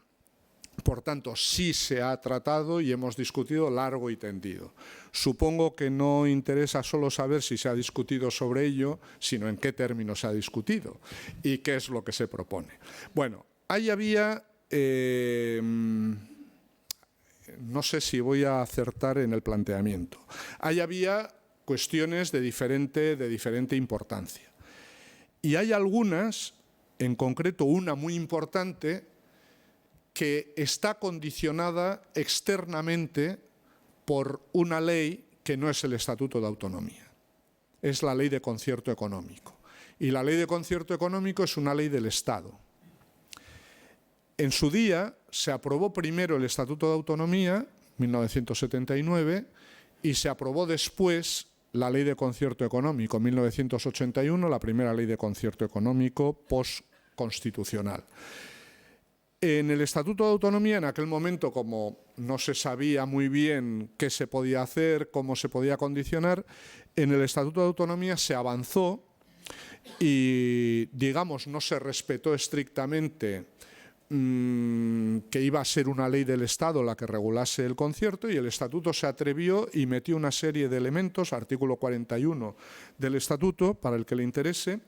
Speaker 3: Por tanto, sí se ha tratado y hemos discutido largo y tendido. Supongo que no interesa solo saber si se ha discutido sobre ello, sino en qué términos se ha discutido y qué es lo que se propone. Bueno, ahí había no sé si voy a acertar en el planteamiento. Ahí había cuestiones de diferente importancia. Y hay algunas, en concreto una muy importante, que está condicionada externamente por una ley que no es el Estatuto de Autonomía. Es la Ley de Concierto Económico. Y la Ley de Concierto Económico es una ley del Estado. En su día se aprobó primero el Estatuto de Autonomía, 1979, y se aprobó después la Ley de Concierto Económico, 1981, la primera Ley de Concierto Económico postconstitucional. En el Estatuto de Autonomía, en aquel momento, como no se sabía muy bien qué se podía hacer, cómo se podía condicionar, en el Estatuto de Autonomía se avanzó y, digamos, no se respetó estrictamente que iba a ser una ley del Estado la que regulase el concierto, y el Estatuto se atrevió y metió una serie de elementos, artículo 41 del Estatuto, para el que le interese,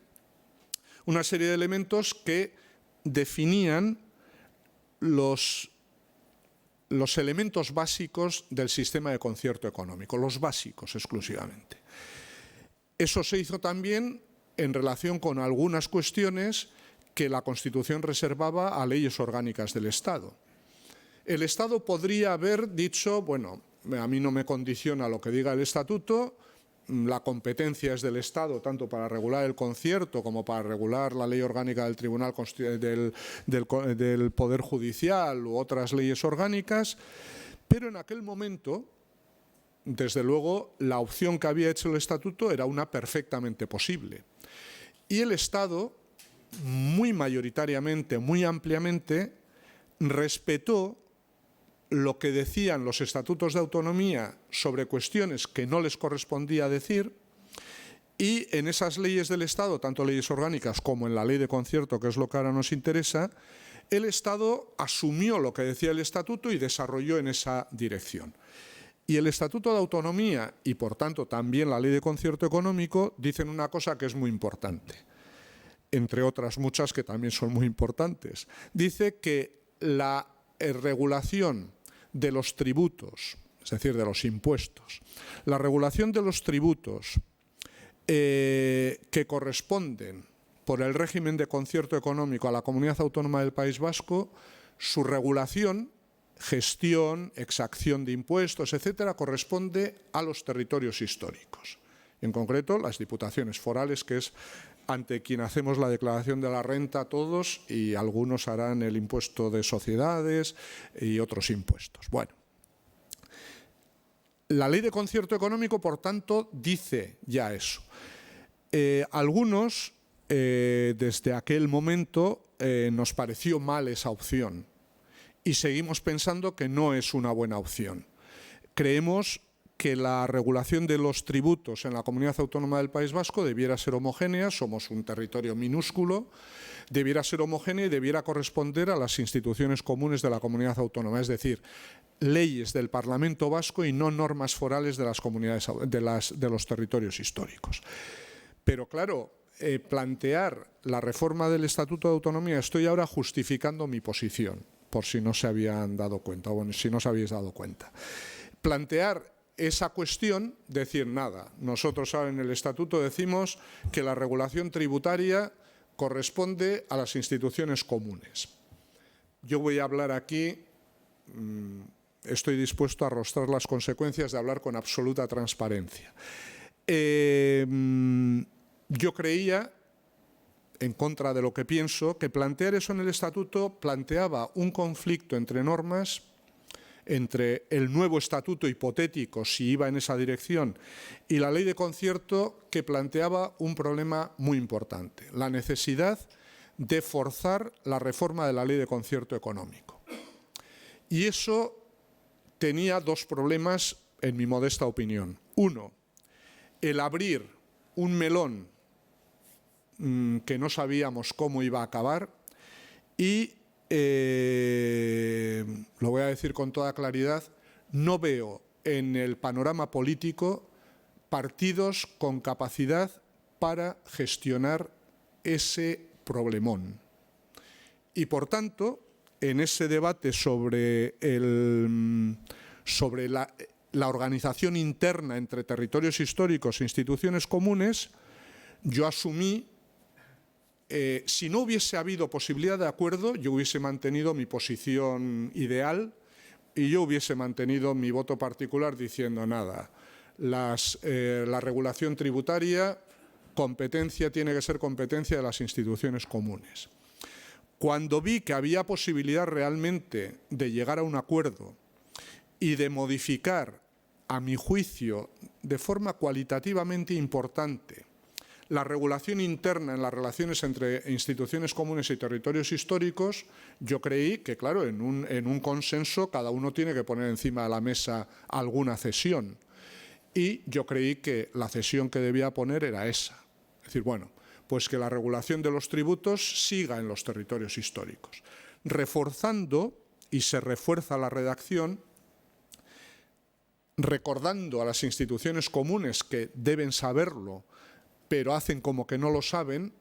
Speaker 3: una serie de elementos que definían los elementos básicos del sistema de concierto económico, los básicos exclusivamente. Eso se hizo también en relación con algunas cuestiones que la Constitución reservaba a leyes orgánicas del Estado. El Estado podría haber dicho, bueno, a mí no me condiciona lo que diga el Estatuto, la competencia es del Estado tanto para regular el concierto como para regular la ley orgánica del Tribunal del Poder Judicial u otras leyes orgánicas, pero en aquel momento, desde luego, la opción que había hecho el Estatuto era una perfectamente posible. Y el Estado, muy mayoritariamente, muy ampliamente, respetó lo que decían los estatutos de autonomía sobre cuestiones que no les correspondía decir, y en esas leyes del Estado, tanto leyes orgánicas como en la ley de concierto, que es lo que ahora nos interesa, el Estado asumió lo que decía el Estatuto y desarrolló en esa dirección. Y el Estatuto de Autonomía, y por tanto también la ley de concierto económico, dicen una cosa que es muy importante, entre otras muchas que también son muy importantes. Dice que la regulación de los tributos, es decir, de los impuestos, la regulación de los tributos que corresponden por el régimen de concierto económico a la Comunidad Autónoma del País Vasco, su regulación, gestión, exacción de impuestos, etcétera, corresponde a los territorios históricos. En concreto, las diputaciones forales, que es ante quien hacemos la declaración de la renta todos, y algunos harán el impuesto de sociedades y otros impuestos. Bueno, la ley de concierto económico, por tanto, dice ya eso. Algunos, desde aquel momento, nos pareció mal esa opción y seguimos pensando que no es una buena opción. Creemos que la regulación de los tributos en la Comunidad Autónoma del País Vasco debiera ser homogénea, somos un territorio minúsculo, debiera ser homogénea y debiera corresponder a las instituciones comunes de la Comunidad Autónoma, es decir, leyes del Parlamento Vasco y no normas forales de las comunidades de los territorios históricos. Pero claro, plantear la reforma del Estatuto de Autonomía, estoy ahora justificando mi posición, por si no se habían dado cuenta, o bueno, si no os habéis dado cuenta. Plantear esa cuestión, decir nada. Nosotros ahora en el Estatuto decimos que la regulación tributaria corresponde a las instituciones comunes. Yo voy a hablar aquí, estoy dispuesto a arrostrar las consecuencias de hablar con absoluta transparencia. Yo creía, en contra de lo que pienso, que plantear eso en el Estatuto planteaba un conflicto entre normas, entre el nuevo estatuto hipotético, si iba en esa dirección, y la ley de concierto, que planteaba un problema muy importante, la necesidad de forzar la reforma de la ley de concierto económico. Y eso tenía dos problemas, en mi modesta opinión. Uno, el abrir un melón que no sabíamos cómo iba a acabar, y lo voy a decir con toda claridad, no veo en el panorama político partidos con capacidad para gestionar ese problemón. Y por tanto, en ese debate sobre la organización interna entre territorios históricos e instituciones comunes, yo asumí, si no hubiese habido posibilidad de acuerdo, yo hubiese mantenido mi posición ideal y yo hubiese mantenido mi voto particular diciendo nada. La regulación tributaria, tiene que ser competencia de las instituciones comunes. Cuando vi que había posibilidad realmente de llegar a un acuerdo y de modificar, a mi juicio, de forma cualitativamente importante, la regulación interna en las relaciones entre instituciones comunes y territorios históricos, yo creí que, claro, en un consenso cada uno tiene que poner encima de la mesa alguna cesión. Y yo creí que la cesión que debía poner era esa. Es decir, bueno, pues que la regulación de los tributos siga en los territorios históricos, reforzando, y se refuerza la redacción, recordando a las instituciones comunes que deben saberlo, pero hacen como que no lo saben,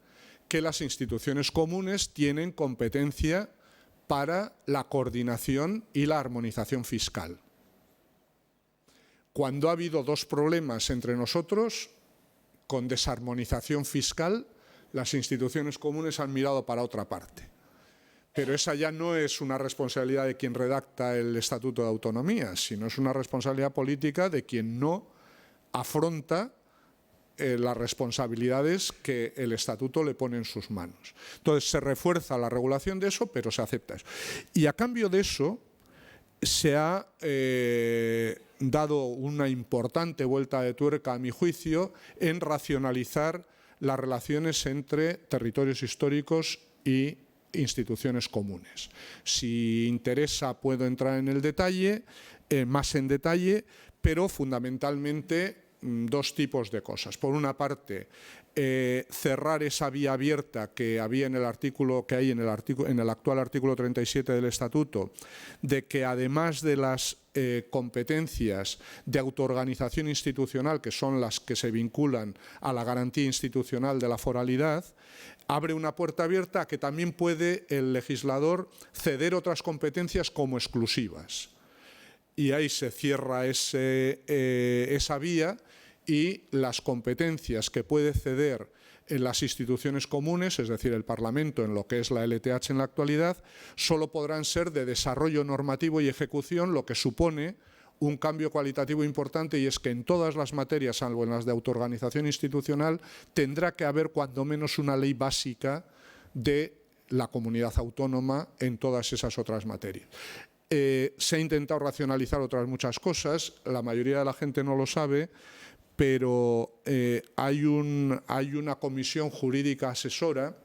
Speaker 3: que las instituciones comunes tienen competencia para la coordinación y la armonización fiscal. Cuando ha habido dos problemas entre nosotros, con desarmonización fiscal, las instituciones comunes han mirado para otra parte. Pero esa ya no es una responsabilidad de quien redacta el Estatuto de Autonomía, sino es una responsabilidad política de quien no afronta las responsabilidades que el Estatuto le pone en sus manos. Entonces se refuerza la regulación de eso, pero se acepta eso. Y a cambio de eso se ha dado una importante vuelta de tuerca, a mi juicio, en racionalizar las relaciones entre territorios históricos y instituciones comunes. Si interesa puedo entrar en el detalle, más en detalle, pero fundamentalmente dos tipos de cosas. Por una parte, cerrar esa vía abierta que había en el artículo, que hay en el actual artículo 37 del Estatuto, de que además de las competencias de autoorganización institucional, que son las que se vinculan a la garantía institucional de la foralidad, abre una puerta abierta a que también puede el legislador ceder otras competencias como exclusivas. Y ahí se cierra esa vía, y las competencias que puede ceder en las instituciones comunes, es decir, el Parlamento en lo que es la LTH en la actualidad, solo podrán ser de desarrollo normativo y ejecución, lo que supone un cambio cualitativo importante, y es que en todas las materias, salvo en las de autoorganización institucional, tendrá que haber cuando menos una ley básica de la comunidad autónoma en todas esas otras materias. Se ha intentado racionalizar otras muchas cosas, la mayoría de la gente no lo sabe, pero hay una comisión jurídica asesora,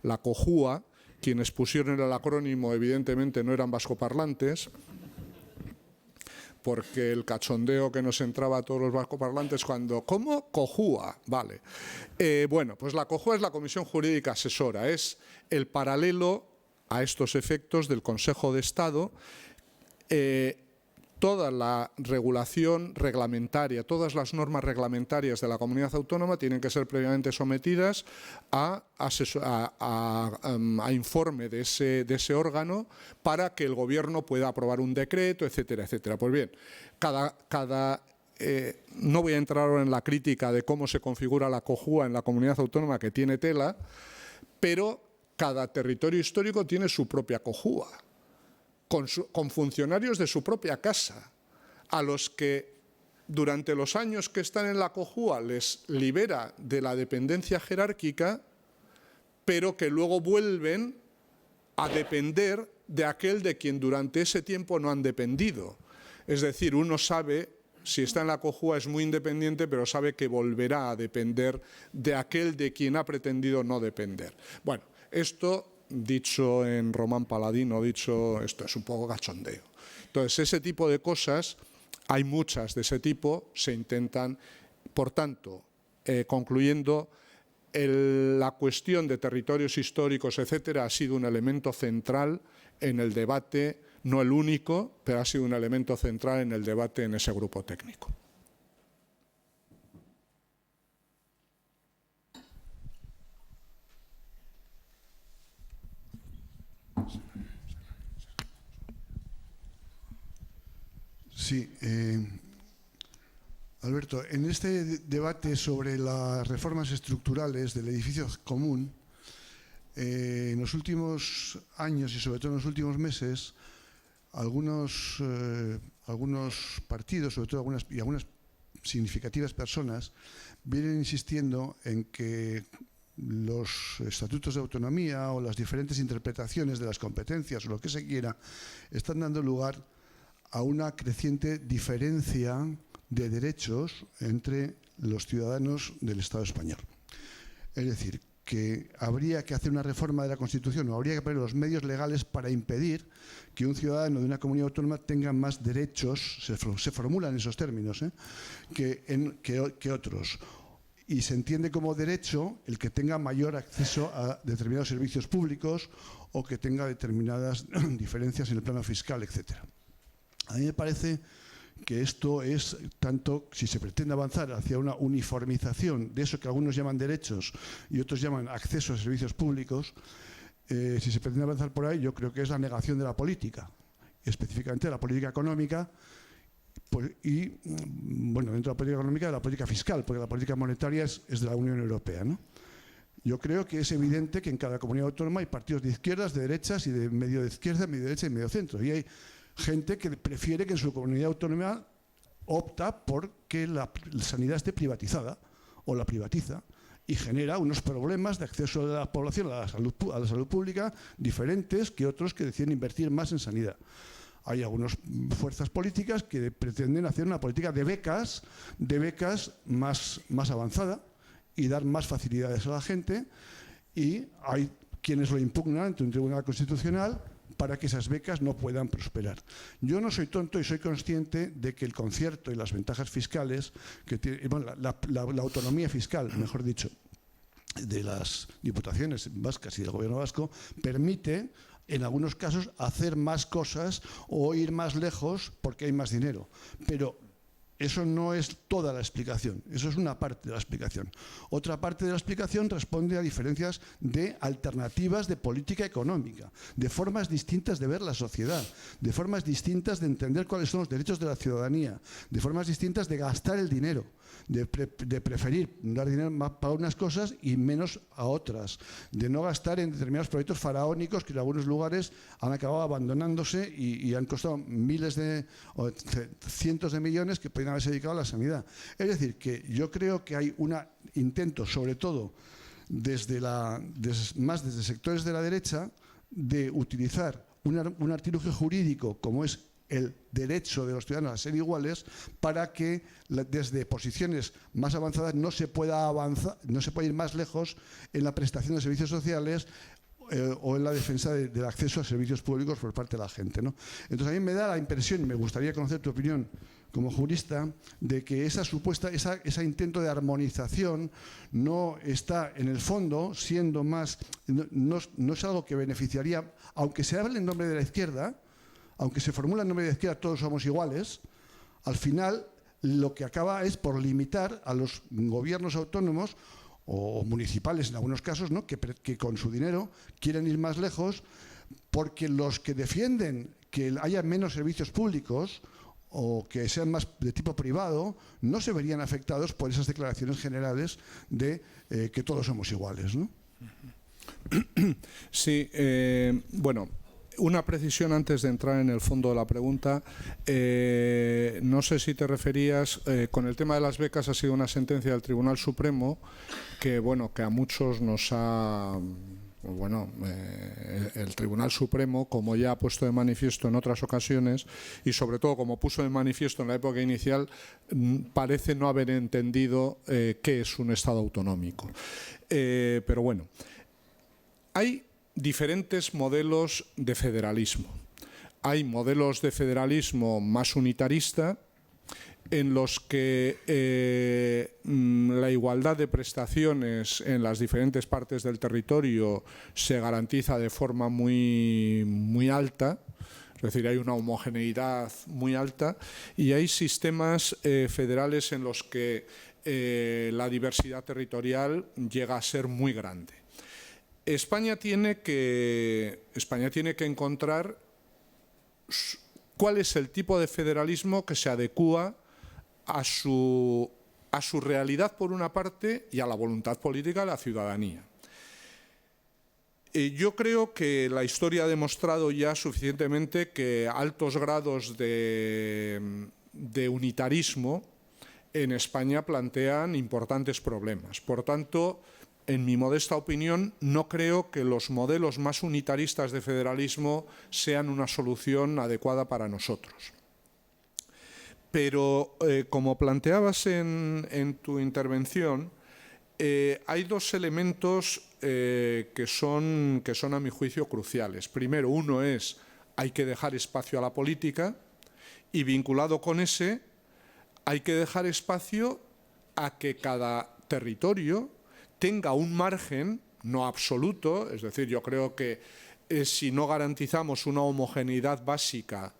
Speaker 3: la COJUA, quienes pusieron el acrónimo evidentemente no eran vascoparlantes, porque el cachondeo que nos entraba a todos los vascoparlantes cuando, ¿cómo? COJUA, vale. Bueno, pues la COJUA es la Comisión Jurídica Asesora, es el paralelo a estos efectos del Consejo de Estado. Toda la regulación reglamentaria, todas las normas reglamentarias de la comunidad autónoma tienen que ser previamente sometidas a informe de ese órgano para que el Gobierno pueda aprobar un decreto, etcétera, etcétera. Pues bien, no voy a entrar ahora en la crítica de cómo se configura la COJUA en la comunidad autónoma, que tiene tela, pero cada territorio histórico tiene su propia COJUA. Con funcionarios de su propia casa, a los que durante los años que están en la COJUA les libera de la dependencia jerárquica, pero que luego vuelven a depender de aquel de quien durante ese tiempo no han dependido. Es decir, uno sabe, si está en la COJUA es muy independiente, pero sabe que volverá a depender de aquel de quien ha pretendido no depender. Bueno, esto, dicho en Román Paladino, esto es un poco cachondeo. Entonces, ese tipo de cosas, hay muchas de ese tipo, se intentan. Por tanto, concluyendo, la cuestión de territorios históricos, etcétera, ha sido un elemento central en el debate, no el único, pero ha sido un elemento central en el debate en ese grupo técnico.
Speaker 6: Sí, Alberto, en este debate sobre las reformas estructurales del edificio común, en los últimos años y sobre todo en los últimos meses, algunos partidos, sobre todo algunas significativas personas, vienen insistiendo en que los estatutos de autonomía o las diferentes interpretaciones de las competencias o lo que se quiera están dando lugar a una creciente diferencia de derechos entre los ciudadanos del Estado español. Es decir, que habría que hacer una reforma de la Constitución o habría que poner los medios legales para impedir que un ciudadano de una comunidad autónoma tenga más derechos, se formulan esos términos, que otros. Y se entiende como derecho el que tenga mayor acceso a determinados servicios públicos o que tenga determinadas diferencias en el plano fiscal, etc. A mí me parece que esto es tanto, si se pretende avanzar hacia una uniformización de eso que algunos llaman derechos y otros llaman acceso a servicios públicos, si se pretende avanzar por ahí, yo creo que es la negación de la política, específicamente de la política económica y, bueno, dentro de la política económica, de la política fiscal, porque la política monetaria es de la Unión Europea, ¿no? Yo creo que es evidente que en cada comunidad autónoma hay partidos de izquierdas, de derechas y de medio de izquierda, medio derecha y medio centro. Y hay gente que prefiere que en su comunidad autónoma opta por que la sanidad esté privatizada o la privatiza y genera unos problemas de acceso de la población a la salud pública diferentes que otros que deciden invertir más en sanidad. Hay algunas fuerzas políticas que pretenden hacer una política de becas más avanzada y dar más facilidades a la gente, y hay quienes lo impugnan ante un tribunal constitucional para que esas becas no puedan prosperar. Yo no soy tonto y soy consciente de que el concierto y las ventajas fiscales, que tiene, bueno, la autonomía fiscal, mejor dicho, de las diputaciones vascas y del gobierno vasco, permite en algunos casos hacer más cosas o ir más lejos porque hay más dinero. Pero eso no es toda la explicación, eso es una parte de la explicación. Otra parte de la explicación responde a diferencias de alternativas de política económica, de formas distintas de ver la sociedad, de formas distintas de entender cuáles son los derechos de la ciudadanía, de formas distintas de gastar el dinero, de preferir dar dinero más para unas cosas y menos a otras, de no gastar en determinados proyectos faraónicos que en algunos lugares han acabado abandonándose y han costado cientos de millones que podrían haberse dedicado a la sanidad. Es decir, que yo creo que hay un intento, sobre todo desde sectores de la derecha, de utilizar un artilugio jurídico como es el derecho de los ciudadanos a ser iguales para que desde posiciones más avanzadas no se pueda ir más lejos en la prestación de servicios sociales o en la defensa del acceso a servicios públicos por parte de la gente, ¿no? Entonces a mí me da la impresión, y me gustaría conocer tu opinión como jurista, de que ese intento de armonización no está en el fondo siendo más, no es algo que beneficiaría, aunque se hable en nombre de la izquierda, aunque se formula en nombre de la izquierda todos somos iguales, al final lo que acaba es por limitar a los gobiernos autónomos o municipales en algunos casos, ¿no? que con su dinero quieren ir más lejos, porque los que defienden que haya menos servicios públicos o que sean más de tipo privado no se verían afectados por esas declaraciones generales de que todos somos iguales, ¿no?
Speaker 3: Sí, bueno, una precisión antes de entrar en el fondo de la pregunta. No sé si te referías, con el tema de las becas ha sido una sentencia del Tribunal Supremo que, bueno, que a muchos nos ha... Bueno, el Tribunal Supremo, como ya ha puesto de manifiesto en otras ocasiones y sobre todo como puso de manifiesto en la época inicial, parece no haber entendido qué es un Estado autonómico. Pero bueno, hay diferentes modelos de federalismo. Hay modelos de federalismo más unitarista, en los que la igualdad de prestaciones en las diferentes partes del territorio se garantiza de forma muy alta, es decir, hay una homogeneidad muy alta, y hay sistemas federales en los que la diversidad territorial llega a ser muy grande. España tiene que encontrar cuál es el tipo de federalismo que se adecúa a su realidad por una parte y a la voluntad política de la ciudadanía. Yo creo que la historia ha demostrado ya suficientemente que altos grados de unitarismo en España plantean importantes problemas. Por tanto, en mi modesta opinión, no creo que los modelos más unitaristas de federalismo sean una solución adecuada para nosotros. Pero, como planteabas en tu intervención, hay dos elementos que son a mi juicio cruciales. Primero, uno es, hay que dejar espacio a la política, y vinculado con ese, hay que dejar espacio a que cada territorio tenga un margen, no absoluto, es decir, yo creo que si no garantizamos una homogeneidad básica,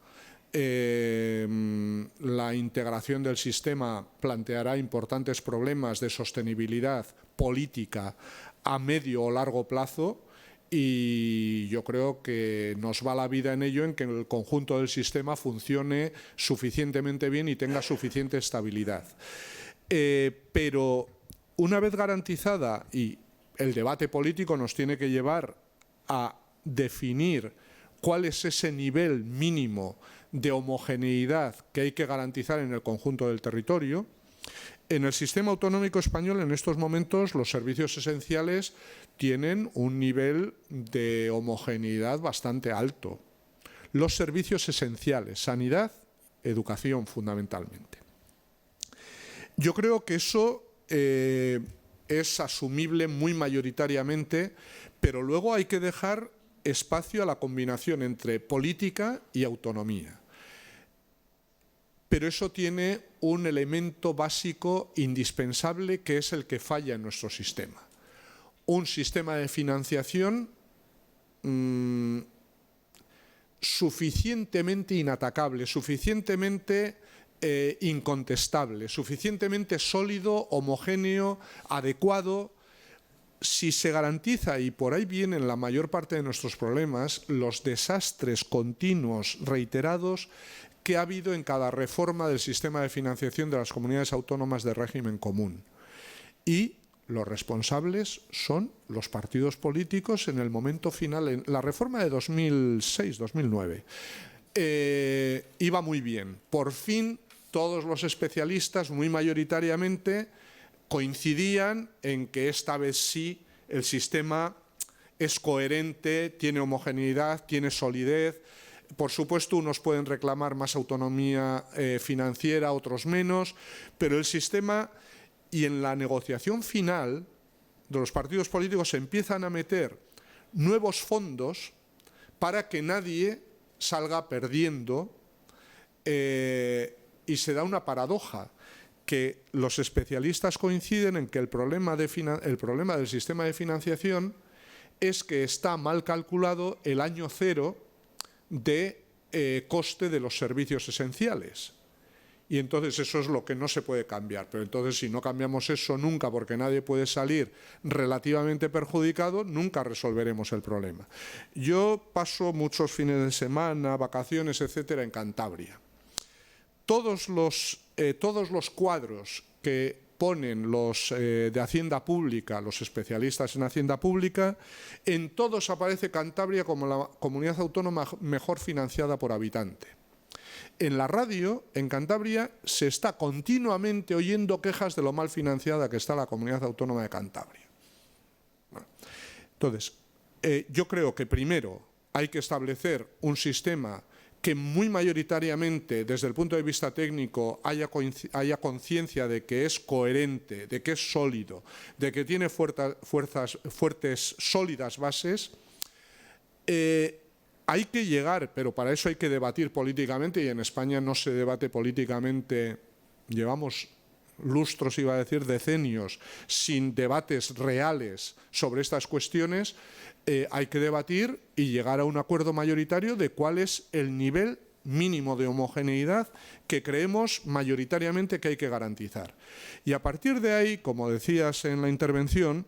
Speaker 3: la integración del sistema planteará importantes problemas de sostenibilidad política a medio o largo plazo, y yo creo que nos va la vida en ello, en que el conjunto del sistema funcione suficientemente bien y tenga suficiente estabilidad. Pero una vez garantizada, y el debate político nos tiene que llevar a definir cuál es ese nivel mínimo de homogeneidad que hay que garantizar en el conjunto del territorio. En el sistema autonómico español, en estos momentos, los servicios esenciales tienen un nivel de homogeneidad bastante alto. Los servicios esenciales, sanidad, educación fundamentalmente. Yo creo que eso es asumible muy mayoritariamente, pero luego hay que dejar espacio a la combinación entre política y autonomía. Pero eso tiene un elemento básico indispensable, que es el que falla en nuestro sistema. Un sistema de financiación suficientemente inatacable, suficientemente incontestable, suficientemente sólido, homogéneo, adecuado. Si se garantiza, y por ahí vienen la mayor parte de nuestros problemas, los desastres continuos, reiterados, que ha habido en cada reforma del sistema de financiación de las comunidades autónomas de régimen común. Y los responsables son los partidos políticos en el momento final. En la reforma de 2006-2009 iba muy bien. Por fin todos los especialistas, muy mayoritariamente, coincidían en que esta vez sí el sistema es coherente, tiene homogeneidad, tiene solidez. Por supuesto, unos pueden reclamar más autonomía financiera, otros menos, pero el sistema, y en la negociación final de los partidos políticos, se empiezan a meter nuevos fondos para que nadie salga perdiendo, y se da una paradoja, que los especialistas coinciden en que el problema del sistema de financiación es que está mal calculado el año cero de coste de los servicios esenciales. Y entonces eso es lo que no se puede cambiar. Pero entonces, si no cambiamos eso nunca, porque nadie puede salir relativamente perjudicado, nunca resolveremos el problema. Yo paso muchos fines de semana, vacaciones, etcétera, en Cantabria. Todos los cuadros que ponen los de Hacienda Pública, los especialistas en Hacienda Pública, en todos aparece Cantabria como la comunidad autónoma mejor financiada por habitante. En la radio, en Cantabria, se está continuamente oyendo quejas de lo mal financiada que está la comunidad autónoma de Cantabria. Bueno, entonces, yo creo que primero hay que establecer un sistema que muy mayoritariamente, desde el punto de vista técnico, haya conciencia de que es coherente, de que es sólido, de que tiene fuertes, sólidas bases. Hay que llegar, pero para eso hay que debatir políticamente, y en España no se debate políticamente, llevamos lustros, iba a decir decenios, sin debates reales sobre estas cuestiones. Hay que debatir y llegar a un acuerdo mayoritario de cuál es el nivel mínimo de homogeneidad que creemos mayoritariamente que hay que garantizar. Y a partir de ahí, como decías en la intervención,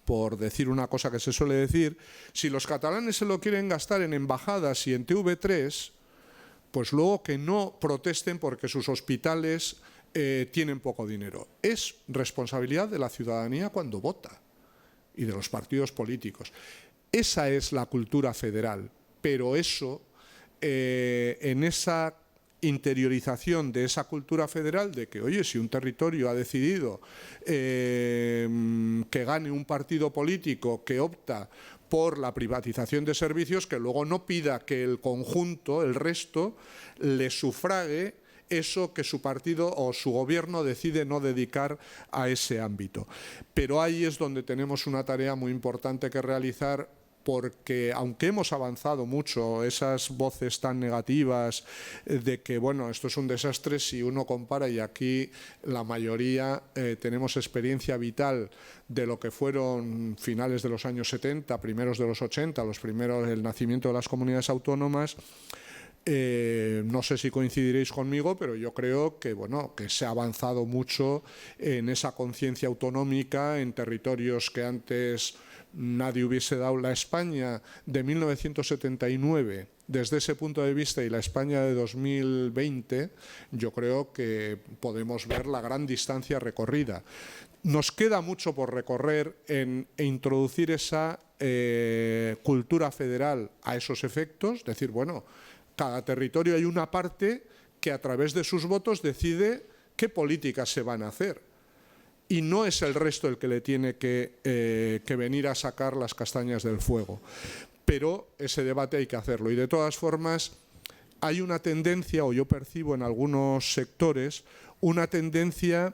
Speaker 3: por decir una cosa que se suele decir, si los catalanes se lo quieren gastar en embajadas y en TV3, pues luego que no protesten porque sus hospitales tienen poco dinero. Es responsabilidad de la ciudadanía cuando vota y de los partidos políticos. Esa es la cultura federal, pero eso, en esa interiorización de esa cultura federal de que, oye, si un territorio ha decidido que gane un partido político que opta por la privatización de servicios, que luego no pida que el conjunto, el resto, le sufrague eso que su partido o su gobierno decide no dedicar a ese ámbito. Pero ahí es donde tenemos una tarea muy importante que realizar, porque aunque hemos avanzado mucho, esas voces tan negativas de que, bueno, esto es un desastre, si uno compara, y aquí la mayoría tenemos experiencia vital de lo que fueron finales de los años 70, primeros de los 80, el nacimiento de las comunidades autónomas. No sé si coincidiréis conmigo, pero yo creo que, bueno, que se ha avanzado mucho en esa conciencia autonómica en territorios que antes nadie hubiese dado. La España de 1979, desde ese punto de vista, y la España de 2020, yo creo que podemos ver la gran distancia recorrida. Nos queda mucho por recorrer en introducir esa cultura federal a esos efectos, decir, bueno, cada territorio hay una parte que a través de sus votos decide qué políticas se van a hacer. Y no es el resto el que le tiene que venir a sacar las castañas del fuego. Pero ese debate hay que hacerlo. Y de todas formas, hay una tendencia, o yo percibo en algunos sectores, una tendencia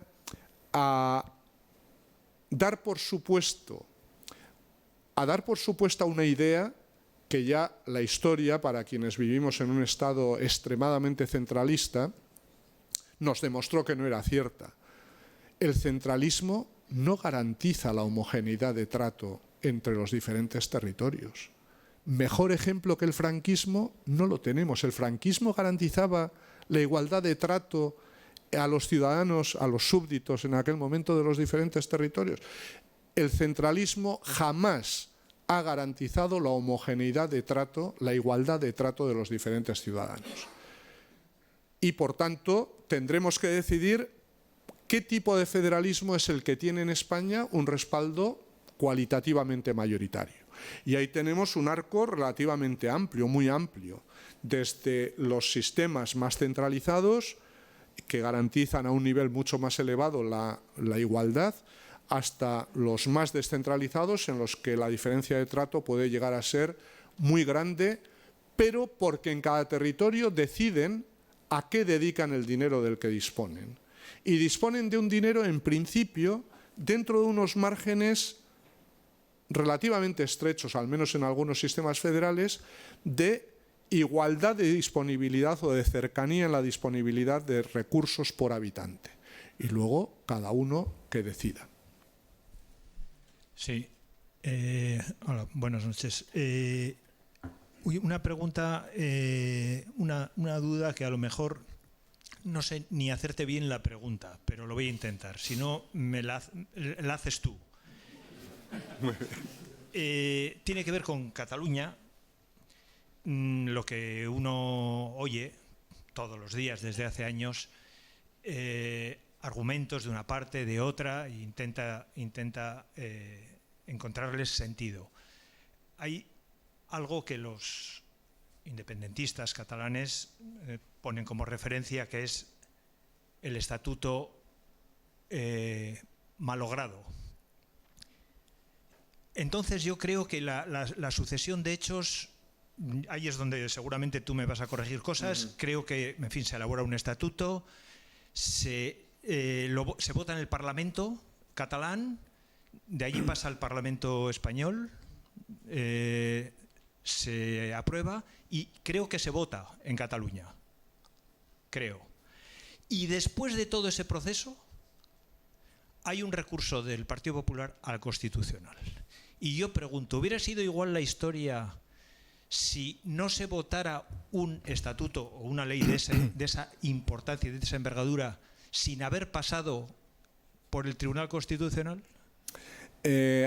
Speaker 3: a dar por supuesta una idea que ya la historia, para quienes vivimos en un Estado extremadamente centralista, nos demostró que no era cierta. El centralismo no garantiza la homogeneidad de trato entre los diferentes territorios. Mejor ejemplo que el franquismo no lo tenemos. El franquismo garantizaba la igualdad de trato a los ciudadanos, a los súbditos en aquel momento de los diferentes territorios. El centralismo jamás ha garantizado la homogeneidad de trato, la igualdad de trato de los diferentes ciudadanos. Y, por tanto, tendremos que decidir qué tipo de federalismo es el que tiene en España un respaldo cualitativamente mayoritario. Y ahí tenemos un arco relativamente amplio, muy amplio, desde los sistemas más centralizados, que garantizan a un nivel mucho más elevado la igualdad, hasta los más descentralizados, en los que la diferencia de trato puede llegar a ser muy grande, pero porque en cada territorio deciden a qué dedican el dinero del que disponen. Y disponen de un dinero, en principio, dentro de unos márgenes relativamente estrechos, al menos en algunos sistemas federales, de igualdad de disponibilidad o de cercanía en la disponibilidad de recursos por habitante. Y luego, cada uno que decida.
Speaker 7: Sí. Hola, buenas noches. Una pregunta, una duda que a lo mejor no sé ni hacerte bien la pregunta, pero lo voy a intentar. Si no, me la haces tú. Tiene que ver con Cataluña. Lo que uno oye todos los días desde hace años, argumentos de una parte, de otra, e intenta encontrarles sentido. Hay algo que los independentistas catalanes ponen como referencia, que es el estatuto malogrado. Entonces yo creo que la sucesión de hechos, ahí es donde seguramente tú me vas a corregir cosas. Creo que, en fin, se elabora un estatuto, se vota en el Parlamento catalán, de allí pasa al Parlamento español, se aprueba y creo que se vota en Cataluña. Creo. Y después de todo ese proceso hay un recurso del Partido Popular al Constitucional. Y yo pregunto, ¿hubiera sido igual la historia si no se votara un estatuto o una ley de esa importancia, de esa envergadura, sin haber pasado por el Tribunal Constitucional?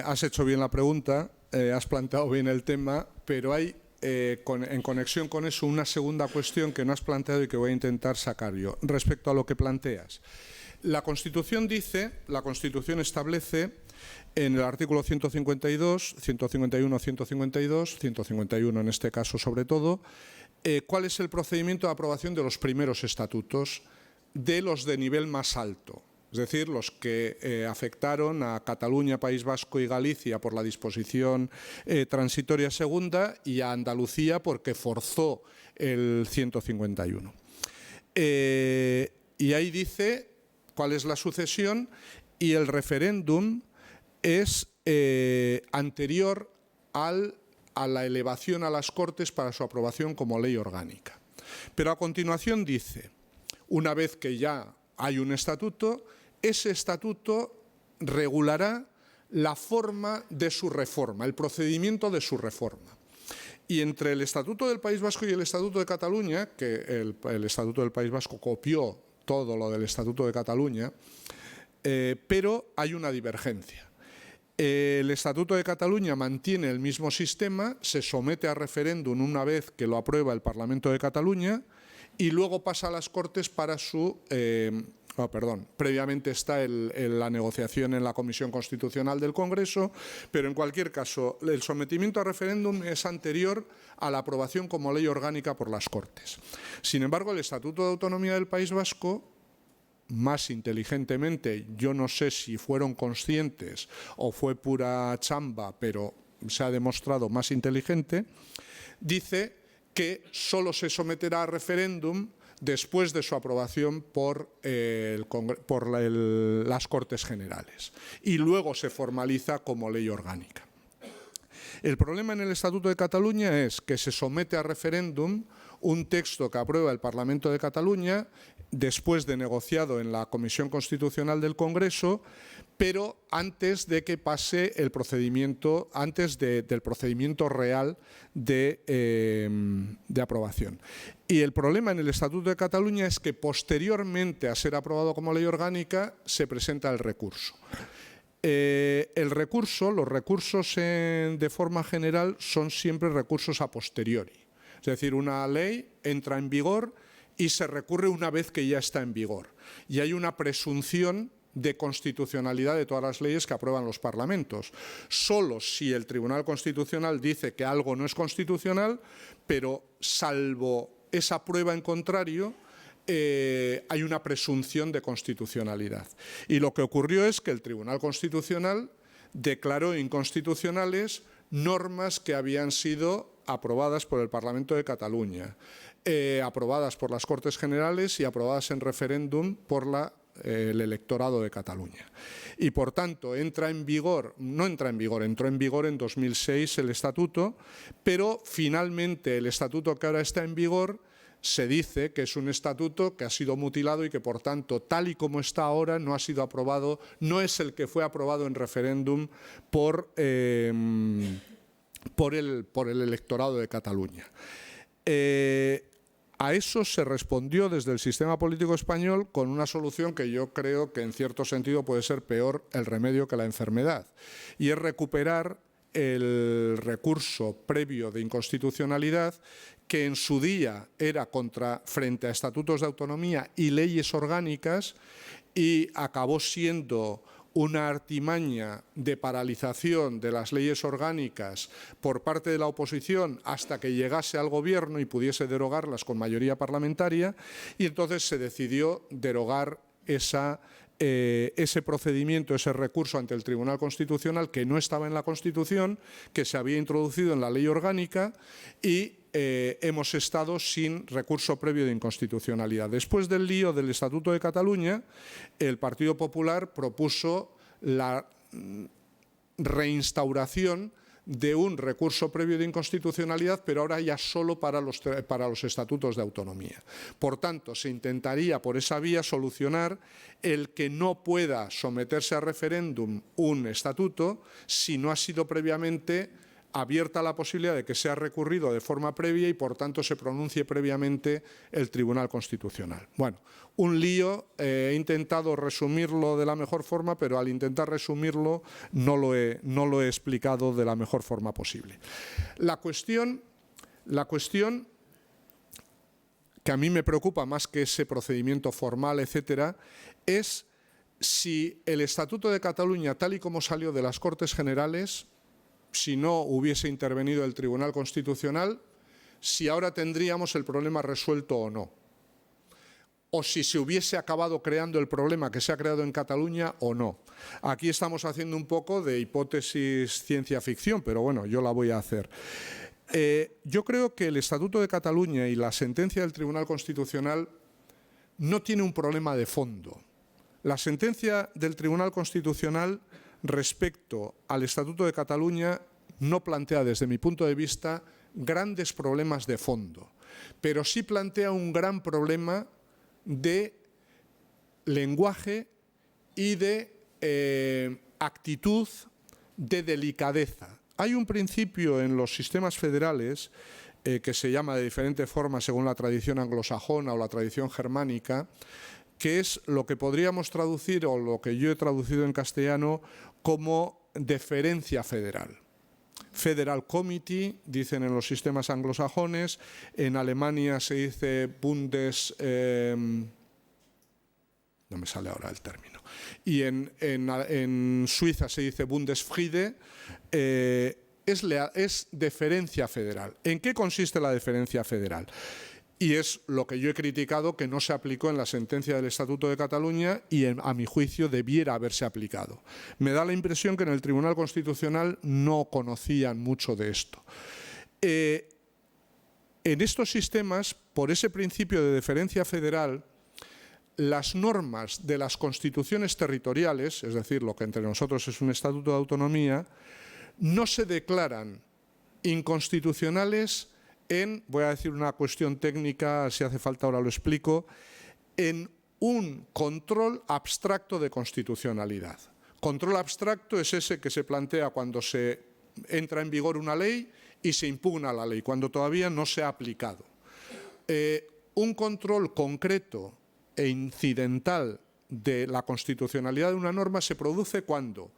Speaker 3: Has hecho bien la pregunta, has planteado bien el tema, pero hay en conexión con eso, una segunda cuestión que no has planteado y que voy a intentar sacar yo. Respecto a lo que planteas, la Constitución establece en el artículo 152, 151, 152, 151 en este caso sobre todo, cuál es el procedimiento de aprobación de los primeros estatutos de los de nivel más alto. Es decir, los que afectaron a Cataluña, País Vasco y Galicia por la disposición transitoria segunda y a Andalucía porque forzó el 151. Y ahí dice cuál es la sucesión y el referéndum es anterior a la elevación a las Cortes para su aprobación como ley orgánica. Pero a continuación dice, una vez que ya hay un estatuto, ese estatuto regulará la forma de su reforma, el procedimiento de su reforma. Y entre el Estatuto del País Vasco y el Estatuto de Cataluña, que el Estatuto del País Vasco copió todo lo del Estatuto de Cataluña, pero hay una divergencia. El Estatuto de Cataluña mantiene el mismo sistema, se somete a referéndum una vez que lo aprueba el Parlamento de Cataluña y luego pasa a las Cortes para su... previamente está la negociación en la Comisión Constitucional del Congreso, pero en cualquier caso el sometimiento a referéndum es anterior a la aprobación como ley orgánica por las Cortes. Sin embargo, el Estatuto de Autonomía del País Vasco, más inteligentemente, yo no sé si fueron conscientes o fue pura chamba, pero se ha demostrado más inteligente, dice que solo se someterá a referéndum después de su aprobación por las Cortes Generales y luego se formaliza como ley orgánica. El problema en el Estatuto de Cataluña es que se somete a referéndum un texto que aprueba el Parlamento de Cataluña después de negociado en la Comisión Constitucional del Congreso, pero antes de que pase el procedimiento, antes del procedimiento real de aprobación. Y el problema en el Estatuto de Cataluña es que posteriormente a ser aprobado como ley orgánica se presenta el recurso. Los recursos de forma general son siempre recursos a posteriori. Es decir, una ley entra en vigor y se recurre una vez que ya está en vigor. Y hay una presunción de constitucionalidad de todas las leyes que aprueban los parlamentos. Solo si el Tribunal Constitucional dice que algo no es constitucional, pero salvo esa prueba en contrario, hay una presunción de constitucionalidad. Y lo que ocurrió es que el Tribunal Constitucional declaró inconstitucionales normas que habían sido aprobadas por el Parlamento de Cataluña, aprobadas por las Cortes Generales y aprobadas en referéndum por el electorado de Cataluña. Y por tanto entró en vigor en 2006 el estatuto, pero finalmente el estatuto que ahora está en vigor se dice que es un estatuto que ha sido mutilado y que por tanto tal y como está ahora no ha sido aprobado, no es el que fue aprobado en referéndum por el electorado de Cataluña. A eso se respondió desde el sistema político español con una solución que yo creo que en cierto sentido puede ser peor el remedio que la enfermedad, y es recuperar el recurso previo de inconstitucionalidad que en su día era frente a estatutos de autonomía y leyes orgánicas y acabó siendo una artimaña de paralización de las leyes orgánicas por parte de la oposición hasta que llegase al gobierno y pudiese derogarlas con mayoría parlamentaria, y entonces se decidió derogar ese procedimiento, ese recurso ante el Tribunal Constitucional que no estaba en la Constitución, que se había introducido en la ley orgánica, y hemos estado sin recurso previo de inconstitucionalidad. Después del lío del Estatuto de Cataluña, el Partido Popular propuso la reinstauración de un recurso previo de inconstitucionalidad, pero ahora ya solo para los estatutos de autonomía. Por tanto, se intentaría por esa vía solucionar el que no pueda someterse a referéndum un estatuto si no ha sido previamente abierta la posibilidad de que sea recurrido de forma previa y por tanto se pronuncie previamente el Tribunal Constitucional. Bueno, un lío, he intentado resumirlo de la mejor forma, pero al intentar resumirlo no lo he explicado de la mejor forma posible. La cuestión La cuestión que a mí me preocupa más que ese procedimiento formal, etcétera, es si el Estatuto de Cataluña, tal y como salió de las Cortes Generales, si no hubiese intervenido el Tribunal Constitucional, si ahora tendríamos el problema resuelto o no. O si se hubiese acabado creando el problema que se ha creado en Cataluña o no. Aquí estamos haciendo un poco de hipótesis ciencia-ficción, pero bueno, yo la voy a hacer. Yo creo que el Estatuto de Cataluña y la sentencia del Tribunal Constitucional no tiene un problema de fondo. La sentencia del Tribunal Constitucional respecto al Estatuto de Cataluña no plantea, desde mi punto de vista, grandes problemas de fondo, pero sí plantea un gran problema de lenguaje y de actitud, de delicadeza. Hay un principio en los sistemas federales que se llama de diferente forma según la tradición anglosajona o la tradición germánica, que es lo que podríamos traducir, o lo que yo he traducido en castellano, como deferencia federal. Federal Committee, dicen en los sistemas anglosajones, en Alemania se dice no me sale ahora el término, y en Suiza se dice Bundesfriede, es deferencia federal. ¿En qué consiste la deferencia federal? Y es lo que yo he criticado, que no se aplicó en la sentencia del Estatuto de Cataluña y, a mi juicio, debiera haberse aplicado. Me da la impresión que en el Tribunal Constitucional no conocían mucho de esto. En estos sistemas, por ese principio de deferencia federal, las normas de las constituciones territoriales, es decir, lo que entre nosotros es un Estatuto de Autonomía, no se declaran inconstitucionales voy a decir una cuestión técnica, si hace falta ahora lo explico, en un control abstracto de constitucionalidad. Control abstracto es ese que se plantea cuando se entra en vigor una ley y se impugna la ley, cuando todavía no se ha aplicado. Un control concreto e incidental de la constitucionalidad de una norma se produce cuando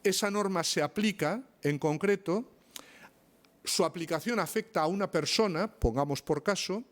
Speaker 3: esa norma se aplica en concreto, su aplicación afecta a una persona, pongamos por caso,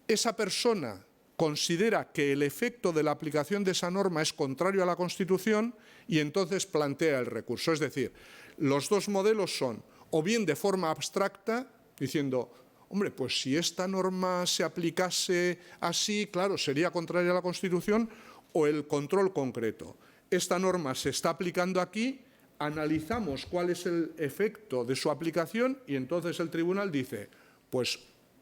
Speaker 3: esa persona considera que el efecto de la aplicación de esa norma es contrario a la Constitución y entonces plantea el recurso. Es decir, los dos modelos son o bien de forma abstracta, diciendo, hombre, pues si esta norma se aplicase así, claro, sería contraria a la Constitución, o el control concreto. Esta norma se está aplicando aquí, analizamos cuál es el efecto de su aplicación y entonces el tribunal dice, pues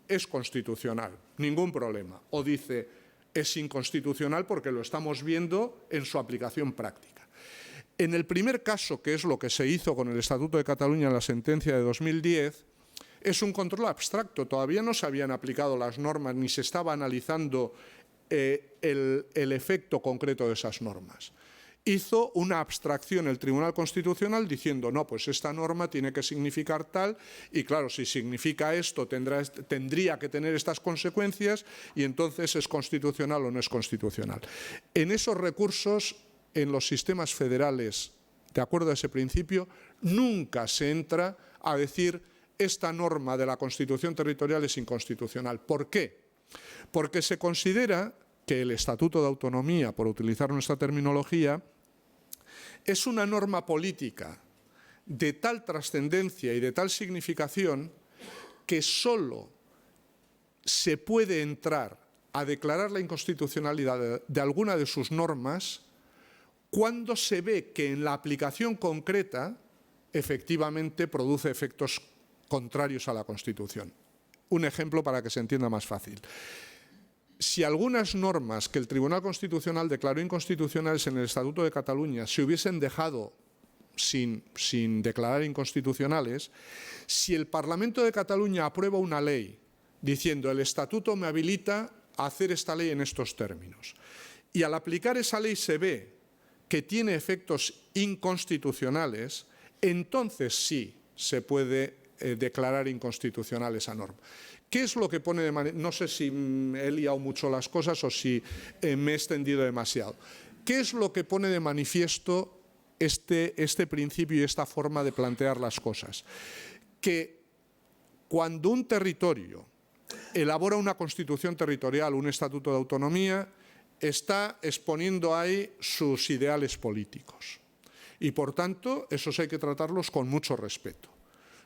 Speaker 3: es constitucional, ningún problema. O dice, es inconstitucional porque lo estamos viendo en su aplicación práctica. En el primer caso, que es lo que se hizo con el Estatuto de Cataluña en la sentencia de 2010, es un control abstracto. Todavía no se habían aplicado las normas ni se estaba analizando el efecto concreto de esas normas. Hizo una abstracción el Tribunal Constitucional diciendo, no, pues esta norma tiene que significar tal y claro, si significa esto tendría que tener estas consecuencias y entonces es constitucional o no es constitucional. En esos recursos, en los sistemas federales, de acuerdo a ese principio, nunca se entra a decir esta norma de la Constitución territorial es inconstitucional. ¿Por qué? Porque se considera que el Estatuto de Autonomía, por utilizar nuestra terminología, es una norma política de tal trascendencia y de tal significación que solo se puede entrar a declarar la inconstitucionalidad de alguna de sus normas cuando se ve que en la aplicación concreta efectivamente produce efectos contrarios a la Constitución. Un ejemplo para que se entienda más fácil. Si algunas normas que el Tribunal Constitucional declaró inconstitucionales en el Estatuto de Cataluña se hubiesen dejado sin declarar inconstitucionales, si el Parlamento de Cataluña aprueba una ley diciendo el Estatuto me habilita a hacer esta ley en estos términos, y al aplicar esa ley se ve que tiene efectos inconstitucionales, entonces sí se puede declarar inconstitucional esa norma. ¿Qué es lo que pone de manifiesto? No sé si he liado mucho las cosas o si me he extendido demasiado. ¿Qué es lo que pone de manifiesto este principio y esta forma de plantear las cosas? Que Cuando un territorio elabora una constitución territorial, un estatuto de autonomía, está exponiendo ahí sus ideales políticos. Y por tanto, esos hay que tratarlos con mucho respeto.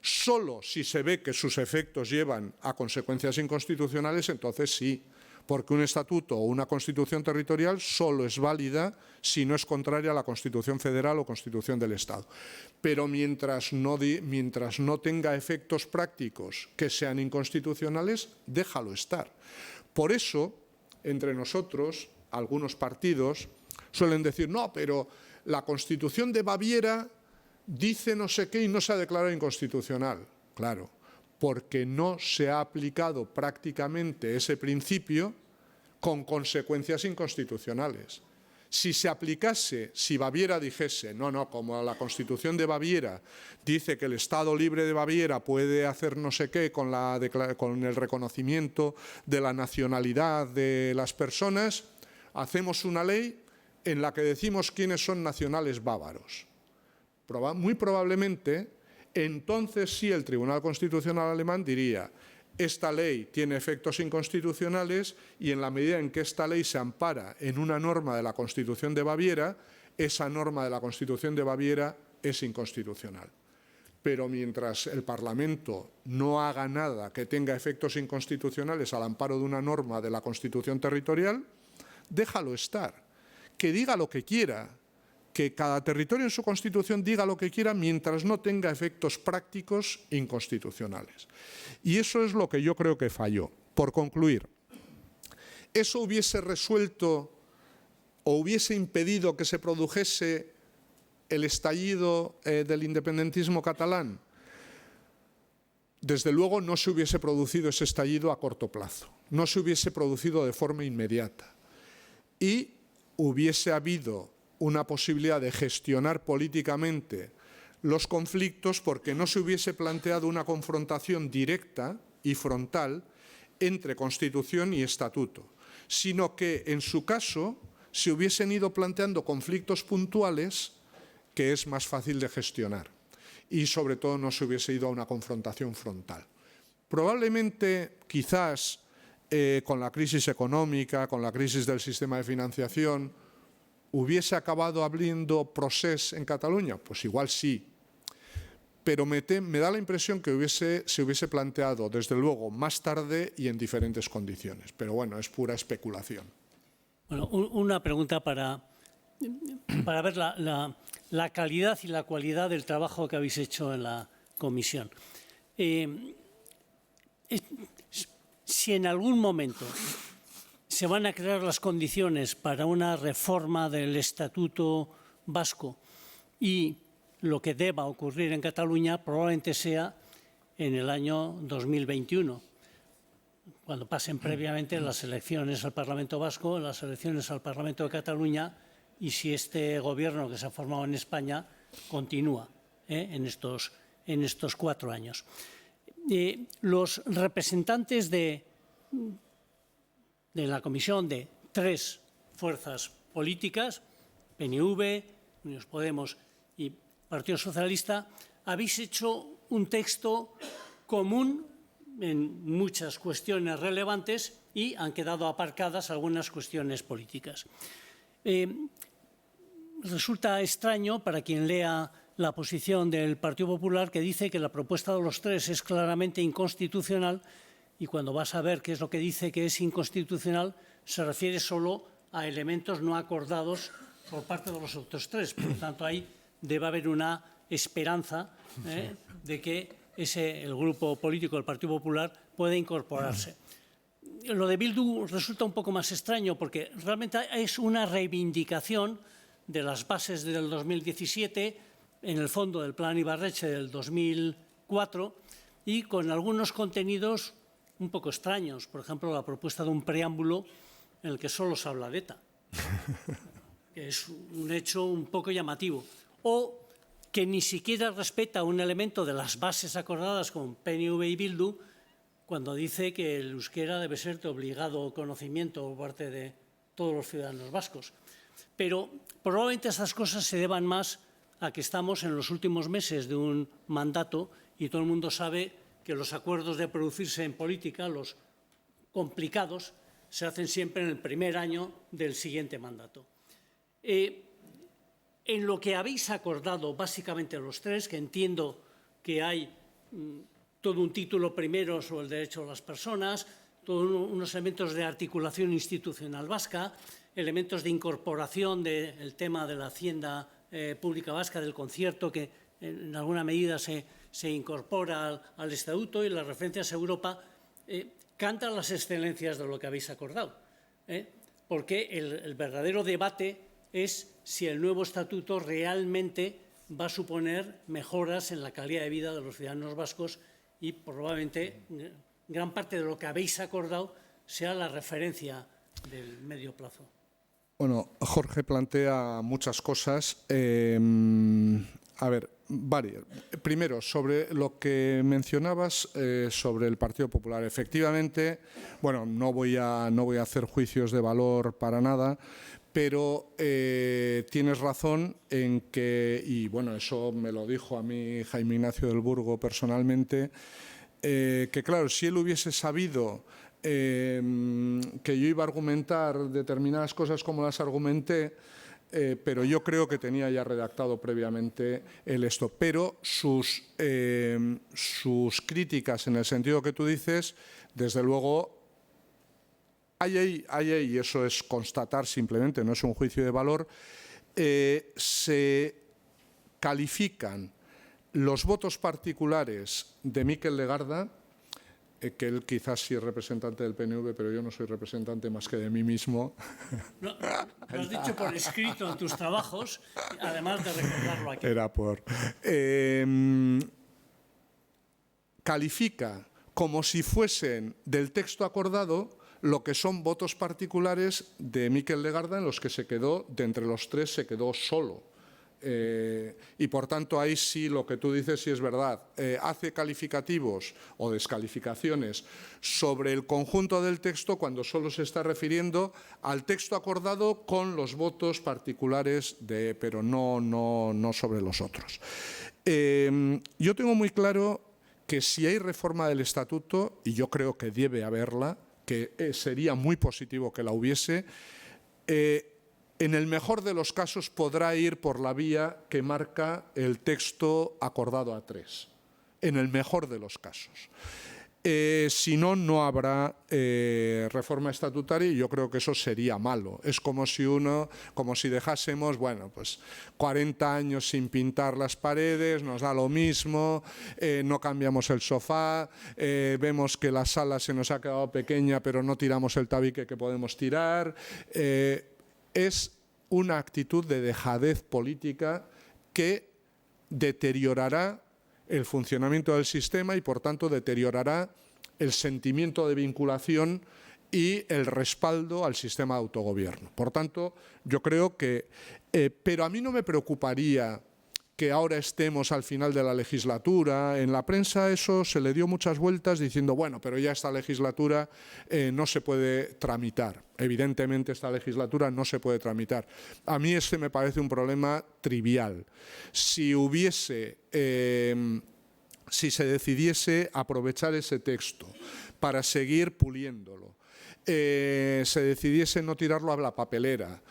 Speaker 3: Solo si se ve que sus efectos llevan a consecuencias inconstitucionales, entonces sí, porque un estatuto o una constitución territorial solo es válida si no es contraria a la Constitución Federal o Constitución del Estado. Pero mientras no tenga efectos prácticos que sean inconstitucionales, déjalo estar. Por eso, entre nosotros, algunos partidos suelen decir, no, pero la Constitución de Baviera dice no sé qué y no se ha declarado inconstitucional. Claro, porque no se ha aplicado prácticamente ese principio con consecuencias inconstitucionales. Si se aplicase, si Baviera dijese, no, como la Constitución de Baviera dice que el Estado libre de Baviera puede hacer no sé qué con el reconocimiento de la nacionalidad de las personas, hacemos una ley en la que decimos quiénes son nacionales bávaros. Muy probablemente, entonces sí el Tribunal Constitucional alemán diría, esta ley tiene efectos inconstitucionales y en la medida en que esta ley se ampara en una norma de la Constitución de Baviera, esa norma de la Constitución de Baviera es inconstitucional. Pero mientras el Parlamento no haga nada que tenga efectos inconstitucionales al amparo de una norma de la Constitución territorial, déjalo estar, que diga lo que quiera, que cada territorio en su Constitución diga lo que quiera mientras no tenga efectos prácticos inconstitucionales. Y eso es lo que yo creo que falló. Por concluir, ¿eso hubiese resuelto o hubiese impedido que se produjese el estallido del independentismo catalán? Desde luego no se hubiese producido ese estallido a corto plazo, no se hubiese producido de forma inmediata y hubiese habido una posibilidad de gestionar políticamente los conflictos porque no se hubiese planteado una confrontación directa y frontal entre Constitución y Estatuto, sino que en su caso se hubiesen ido planteando conflictos puntuales que es más fácil de gestionar y sobre todo no se hubiese ido a una confrontación frontal. Probablemente, quizás, con la crisis económica, con la crisis del sistema de financiación, ¿hubiese acabado abriendo procés en Cataluña? Pues igual sí, pero me da la impresión que se hubiese planteado, desde luego, más tarde y en diferentes condiciones. Pero bueno, es pura especulación.
Speaker 1: Bueno, una pregunta para ver la calidad y la cualidad del trabajo que habéis hecho en la comisión. Si en algún momento se van a crear las condiciones para una reforma del Estatuto vasco y lo que deba ocurrir en Cataluña probablemente sea en el año 2021, cuando pasen previamente las elecciones al Parlamento Vasco, las elecciones al Parlamento de Cataluña y si este gobierno que se ha formado en España continúa en estos 4 años. Los representantes de la comisión de 3 fuerzas políticas, PNV, Unidos Podemos y Partido Socialista, habéis hecho un texto común en muchas cuestiones relevantes y han quedado aparcadas algunas cuestiones políticas. Resulta extraño para quien lea la posición del Partido Popular que dice que la propuesta de los 3 es claramente inconstitucional y cuando vas a ver qué es lo que dice que es inconstitucional se refiere solo a elementos no acordados por parte de los otros 3. Por lo tanto, ahí debe haber una esperanza de que el grupo político del Partido Popular pueda incorporarse. Lo de Bildu resulta un poco más extraño porque realmente es una reivindicación de las bases del 2017, en el fondo del Plan Ibarretxe del 2004 y con algunos contenidos un poco extraños. Por ejemplo, la propuesta de un preámbulo en el que solo se habla de ETA, que es un hecho un poco llamativo. O que ni siquiera respeta un elemento de las bases acordadas con PNV y Bildu cuando dice que el euskera debe ser de obligado conocimiento por parte de todos los ciudadanos vascos. Pero probablemente estas cosas se deban más a que estamos en los últimos meses de un mandato y todo el mundo sabe que los acuerdos de producirse en política, los complicados, se hacen siempre en el primer año del siguiente mandato. En lo que habéis acordado, básicamente los tres, que entiendo que hay todo un título primero sobre el derecho de las personas, todos unos elementos de articulación institucional vasca, elementos de incorporación del tema de la hacienda pública vasca, del concierto, que en alguna medida se incorpora al estatuto, y las referencias a Europa cantan las excelencias de lo que habéis acordado, porque el verdadero debate es si el nuevo estatuto realmente va a suponer mejoras en la calidad de vida de los ciudadanos vascos, y probablemente gran parte de lo que habéis acordado sea la referencia del medio plazo.
Speaker 3: Bueno, Jorge plantea muchas cosas. A ver, varias. Primero, sobre lo que mencionabas sobre el Partido Popular. Efectivamente, bueno, no voy a hacer juicios de valor para nada, pero tienes razón en que, y bueno, eso me lo dijo a mí Jaime Ignacio del Burgo personalmente, que claro, si él hubiese sabido que yo iba a argumentar determinadas cosas como las argumenté, pero yo creo que tenía ya redactado previamente esto. Pero sus críticas en el sentido que tú dices, desde luego, hay ahí, y eso es constatar simplemente, no es un juicio de valor, se califican los votos particulares de Mikel Legarda, que él quizás sí es representante del PNV, pero yo no soy representante más que de mí mismo.
Speaker 1: No, lo has dicho por escrito en tus trabajos, además de recordarlo aquí.
Speaker 3: Era por... califica como si fuesen del texto acordado lo que son votos particulares de Mikel Legarda, en los que se quedó, de entre los tres, se quedó solo. Y por tanto ahí sí lo que tú dices sí es verdad. Hace calificativos o descalificaciones sobre el conjunto del texto cuando solo se está refiriendo al texto acordado con los votos particulares, pero no sobre los otros. Yo tengo muy claro que si hay reforma del estatuto, y yo creo que debe haberla, que sería muy positivo que la hubiese, en el mejor de los casos podrá ir por la vía que marca el texto acordado a tres. En el mejor de los casos. Si no, no habrá reforma estatutaria, y yo creo que eso sería malo. Es como si dejásemos, bueno, pues 40 años sin pintar las paredes, nos da lo mismo, no cambiamos el sofá, vemos que la sala se nos ha quedado pequeña, pero no tiramos el tabique que podemos tirar. Es una actitud de dejadez política que deteriorará el funcionamiento del sistema y, por tanto, deteriorará el sentimiento de vinculación y el respaldo al sistema de autogobierno. Por tanto, yo creo que... pero a mí no me preocuparía que ahora estemos al final de la legislatura. En la prensa eso se le dio muchas vueltas diciendo, bueno, pero ya esta legislatura no se puede tramitar. Evidentemente esta legislatura no se puede tramitar. A mí este me parece un problema trivial. Si se decidiese aprovechar ese texto para seguir puliéndolo, se decidiese no tirarlo a la papelera,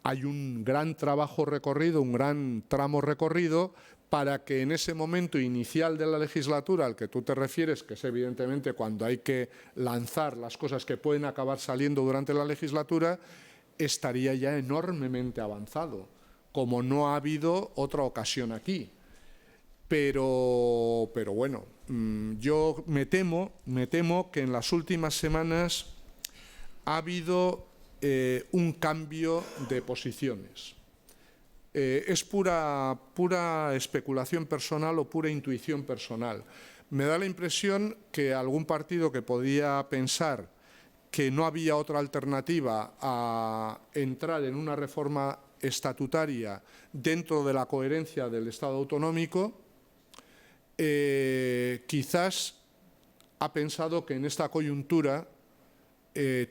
Speaker 3: hay un gran trabajo recorrido, un gran tramo recorrido para que en ese momento inicial de la legislatura al que tú te refieres, que es evidentemente cuando hay que lanzar las cosas que pueden acabar saliendo durante la legislatura, estaría ya enormemente avanzado, como no ha habido otra ocasión aquí. Pero bueno, yo me temo que en las últimas semanas ha habido un cambio de posiciones. Es pura especulación personal o pura intuición personal. Me da la impresión que algún partido que podía pensar que no había otra alternativa a entrar en una reforma estatutaria dentro de la coherencia del Estado autonómico, quizás ha pensado que en esta coyuntura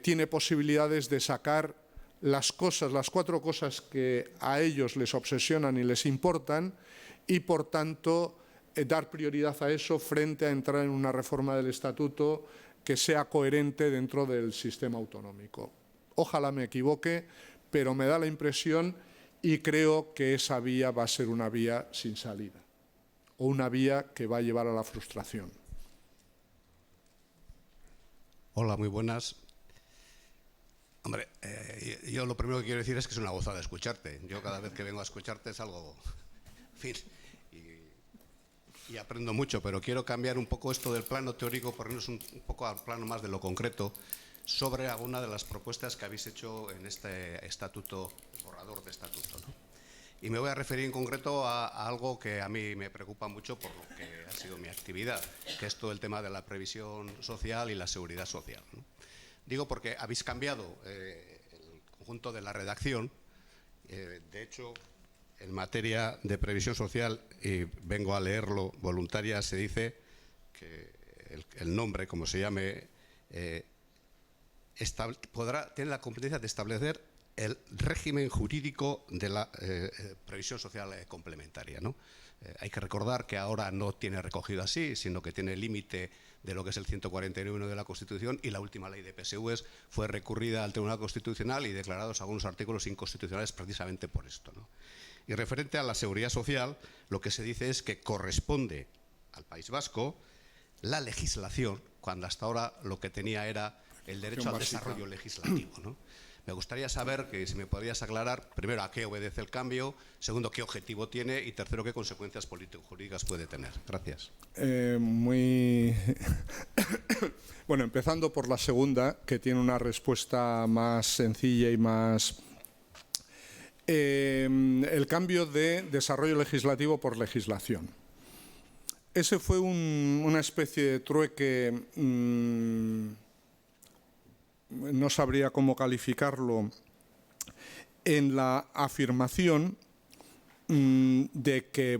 Speaker 3: tiene posibilidades de sacar las 4 cosas que a ellos les obsesionan y les importan, y por tanto dar prioridad a eso frente a entrar en una reforma del estatuto que sea coherente dentro del sistema autonómico. Ojalá me equivoque, pero me da la impresión y creo que esa vía va a ser una vía sin salida o una vía que va a llevar a la frustración.
Speaker 4: Hola, muy buenas. Hombre, yo lo primero que quiero decir es que es una gozada escucharte. Yo cada vez que vengo a escucharte es algo... En fin, y aprendo mucho, pero quiero cambiar un poco esto del plano teórico, ponernos un poco al plano más de lo concreto sobre alguna de las propuestas que habéis hecho en este estatuto, borrador de estatuto, ¿no? Y me voy a referir en concreto a algo que a mí me preocupa mucho por lo que ha sido mi actividad, que es todo el tema de la previsión social y la seguridad social, ¿no? Digo porque habéis cambiado el conjunto de la redacción. De hecho, en materia de previsión social, y vengo a leerlo, voluntaria, se dice que el nombre, como se llame, tiene la competencia de establecer el régimen jurídico de la previsión social complementaria, ¿no? Hay que recordar que ahora no tiene recogido así, sino que tiene límite de lo que es el 149 de la Constitución, y la última ley de PSVs fue recurrida al Tribunal Constitucional y declarados algunos artículos inconstitucionales precisamente por esto, ¿no? Y referente a la seguridad social, lo que se dice es que corresponde al País Vasco la legislación, cuando hasta ahora lo que tenía era el derecho al desarrollo legislativo, ¿no? Me gustaría saber, que si me podrías aclarar, primero, a qué obedece el cambio, segundo, qué objetivo tiene, y tercero, qué consecuencias político-jurídicas puede tener. Gracias.
Speaker 3: Bueno, empezando por la segunda, que tiene una respuesta más sencilla y más... el cambio de desarrollo legislativo por legislación. Ese fue una especie de trueque... no sabría cómo calificarlo, en la afirmación de que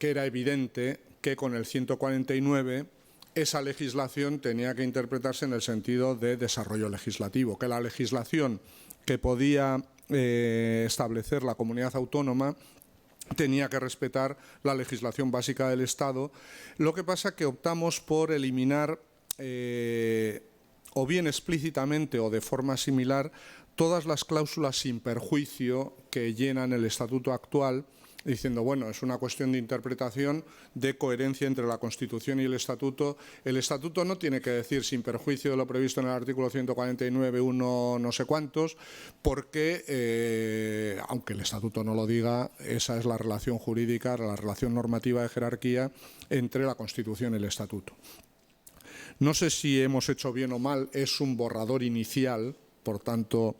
Speaker 3: era evidente que con el 149 esa legislación tenía que interpretarse en el sentido de desarrollo legislativo, que la legislación que podía establecer la comunidad autónoma tenía que respetar la legislación básica del Estado. Lo que pasa es que optamos por eliminar o bien explícitamente o de forma similar, todas las cláusulas sin perjuicio que llenan el estatuto actual, diciendo, bueno, es una cuestión de interpretación, de coherencia entre la Constitución y el estatuto. El estatuto no tiene que decir sin perjuicio de lo previsto en el artículo 149.1 no sé cuántos, porque, aunque el estatuto no lo diga, esa es la relación jurídica, la relación normativa de jerarquía entre la Constitución y el estatuto. No sé si hemos hecho bien o mal, es un borrador inicial, por tanto,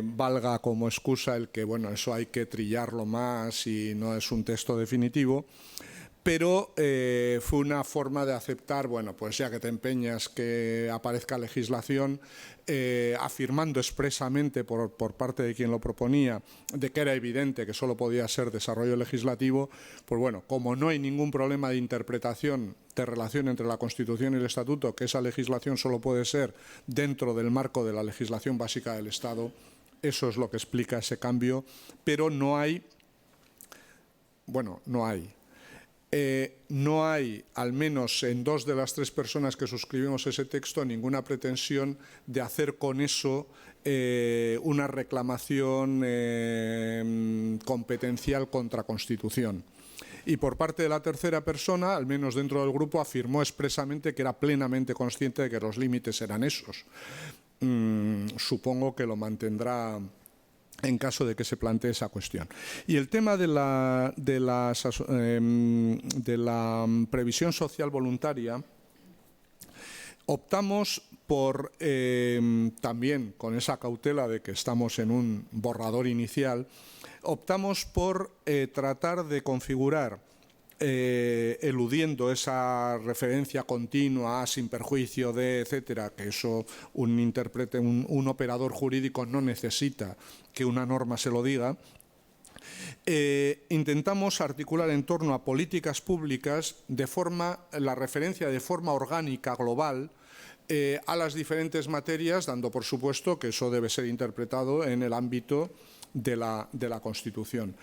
Speaker 3: valga como excusa el que, bueno, eso hay que trillarlo más y no es un texto definitivo, pero fue una forma de aceptar, bueno, pues ya que te empeñas que aparezca legislación, afirmando expresamente por parte de quien lo proponía de que era evidente que solo podía ser desarrollo legislativo, pues bueno, como no hay ningún problema de interpretación de relación entre la Constitución y el Estatuto, que esa legislación solo puede ser dentro del marco de la legislación básica del Estado, eso es lo que explica ese cambio, pero no hay, al menos en 2 de las 3 personas que suscribimos ese texto, ninguna pretensión de hacer con eso una reclamación competencial contra Constitución. Y por parte de la tercera persona, al menos dentro del grupo, afirmó expresamente que era plenamente consciente de que los límites eran esos. Supongo que lo mantendrá en caso de que se plantee esa cuestión. Y el tema de la previsión social voluntaria, optamos por, también con esa cautela de que estamos en un borrador inicial, optamos por tratar de configurar, eludiendo esa referencia continua, sin perjuicio de, etcétera, que eso un operador jurídico no necesita que una norma se lo diga. Intentamos articular en torno a políticas públicas la referencia de forma orgánica, global, a las diferentes materias, dando por supuesto que eso debe ser interpretado en el ámbito de la Constitución.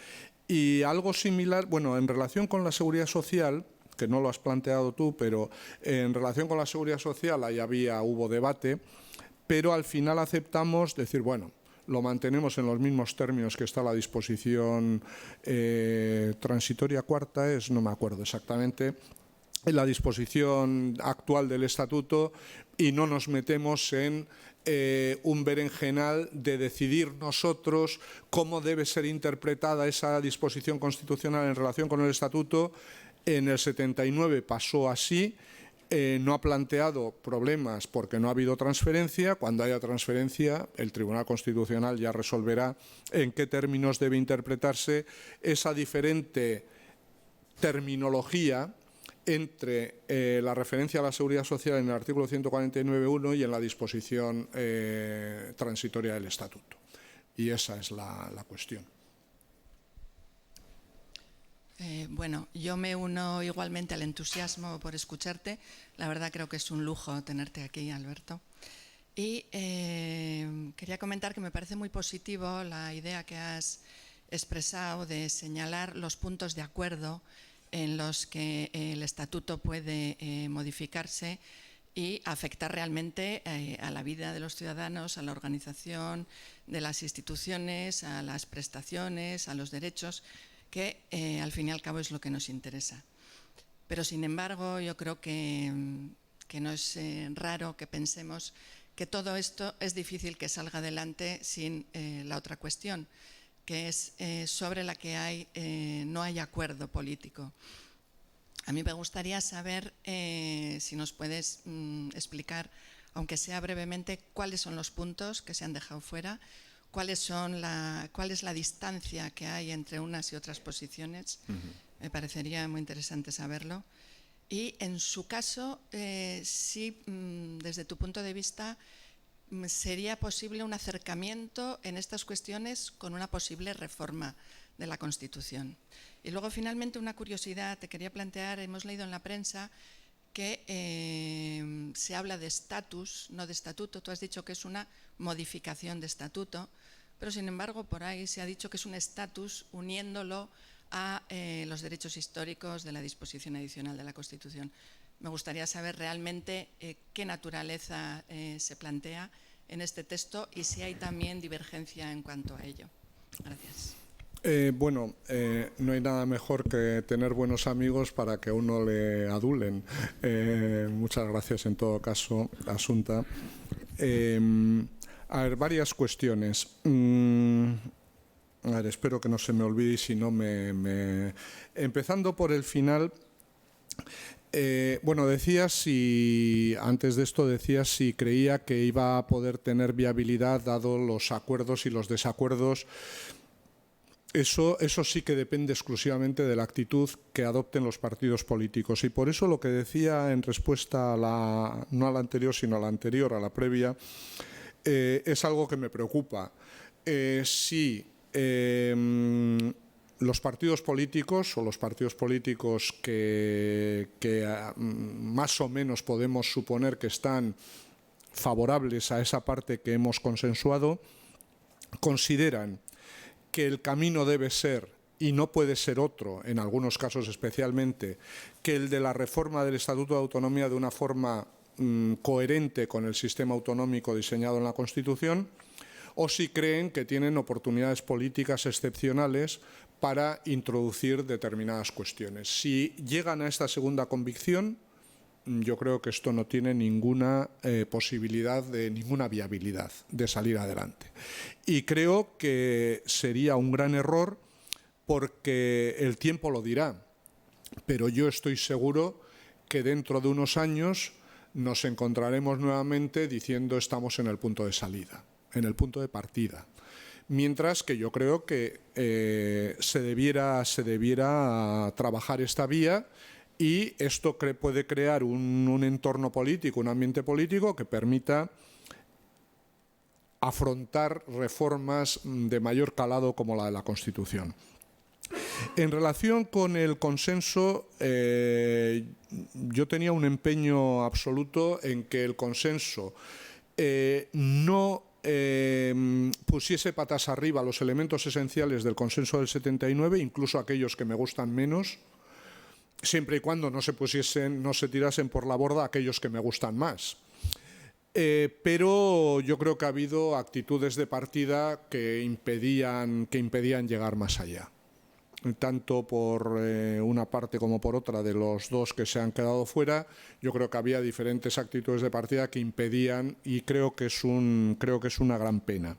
Speaker 3: Y algo similar, bueno, en relación con la seguridad social, que no lo has planteado tú, pero en relación con la seguridad social ahí hubo debate, pero al final aceptamos decir, bueno, lo mantenemos en los mismos términos que está la disposición transitoria cuarta, no me acuerdo exactamente, en la disposición actual del Estatuto, y no nos metemos en un berenjenal de decidir nosotros cómo debe ser interpretada esa disposición constitucional en relación con el Estatuto. En el 79 pasó así. No ha planteado problemas porque no ha habido transferencia. Cuando haya transferencia, el Tribunal Constitucional ya resolverá en qué términos debe interpretarse esa diferente terminología entre la referencia a la seguridad social en el artículo 149.1 y en la disposición transitoria del Estatuto. Y esa es la cuestión.
Speaker 8: Bueno, yo me uno igualmente al entusiasmo por escucharte. La verdad creo que es un lujo tenerte aquí, Alberto. Y quería comentar que me parece muy positivo la idea que has expresado de señalar los puntos de acuerdo en los que el Estatuto puede modificarse y afectar realmente a la vida de los ciudadanos, a la organización de las instituciones, a las prestaciones, a los derechos, que al fin y al cabo es lo que nos interesa. Pero sin embargo yo creo que no es raro que pensemos que todo esto es difícil que salga adelante sin la otra cuestión, que es sobre la que no hay acuerdo político. A mí me gustaría saber si nos puedes explicar, aunque sea brevemente, cuáles son los puntos que se han dejado fuera, cuál es la distancia que hay entre unas y otras posiciones. Me parecería muy interesante saberlo. Y en su caso, si desde tu punto de vista sería posible un acercamiento en estas cuestiones con una posible reforma de la Constitución. Y luego, finalmente, una curiosidad te quería plantear. Hemos leído en la prensa que se habla de estatus, no de estatuto. Tú has dicho que es una modificación de estatuto, pero sin embargo por ahí se ha dicho que es un estatus uniéndolo a los derechos históricos de la disposición adicional de la Constitución. Me gustaría saber realmente qué naturaleza se plantea en este texto y si hay también divergencia en cuanto a ello. Gracias.
Speaker 3: No hay nada mejor que tener buenos amigos para que a uno le adulen. Muchas gracias en todo caso, Asunta. A ver, varias cuestiones. A ver, espero que no se me olvide y si no Empezando por el final, antes de esto decías si creía que iba a poder tener viabilidad dado los acuerdos y los desacuerdos. Eso sí que depende exclusivamente de la actitud que adopten los partidos políticos. Y por eso lo que decía en respuesta a no a la anterior, sino a la anterior, a la previa, es algo que me preocupa. Si los partidos políticos o los partidos políticos que más o menos podemos suponer que están favorables a esa parte que hemos consensuado, consideran que el camino debe ser, y no puede ser otro, en algunos casos especialmente, que el de la reforma del Estatuto de Autonomía de una forma coherente con el sistema autonómico diseñado en la Constitución, o si creen que tienen oportunidades políticas excepcionales para introducir determinadas cuestiones. Si llegan a esta segunda convicción, yo creo que esto no tiene ninguna posibilidad de ninguna viabilidad de salir adelante. Y creo que sería un gran error porque el tiempo lo dirá, pero yo estoy seguro que dentro de unos años nos encontraremos nuevamente diciendo estamos en el punto de salida, en el punto de partida. Mientras que yo creo que se debiera trabajar esta vía. Y esto puede crear un entorno político, un ambiente político que permita afrontar reformas de mayor calado como la de la Constitución. En relación con el consenso, yo tenía un empeño absoluto en que el consenso no pusiese patas arriba los elementos esenciales del consenso del 79, incluso aquellos que me gustan menos. siempre y cuando no se tirasen por la borda aquellos que me gustan más. Pero yo creo que ha habido actitudes de partida que impedían llegar más allá. Tanto por una parte como por otra de los dos que se han quedado fuera, yo creo que había diferentes actitudes de partida que impedían, y creo que es una gran pena.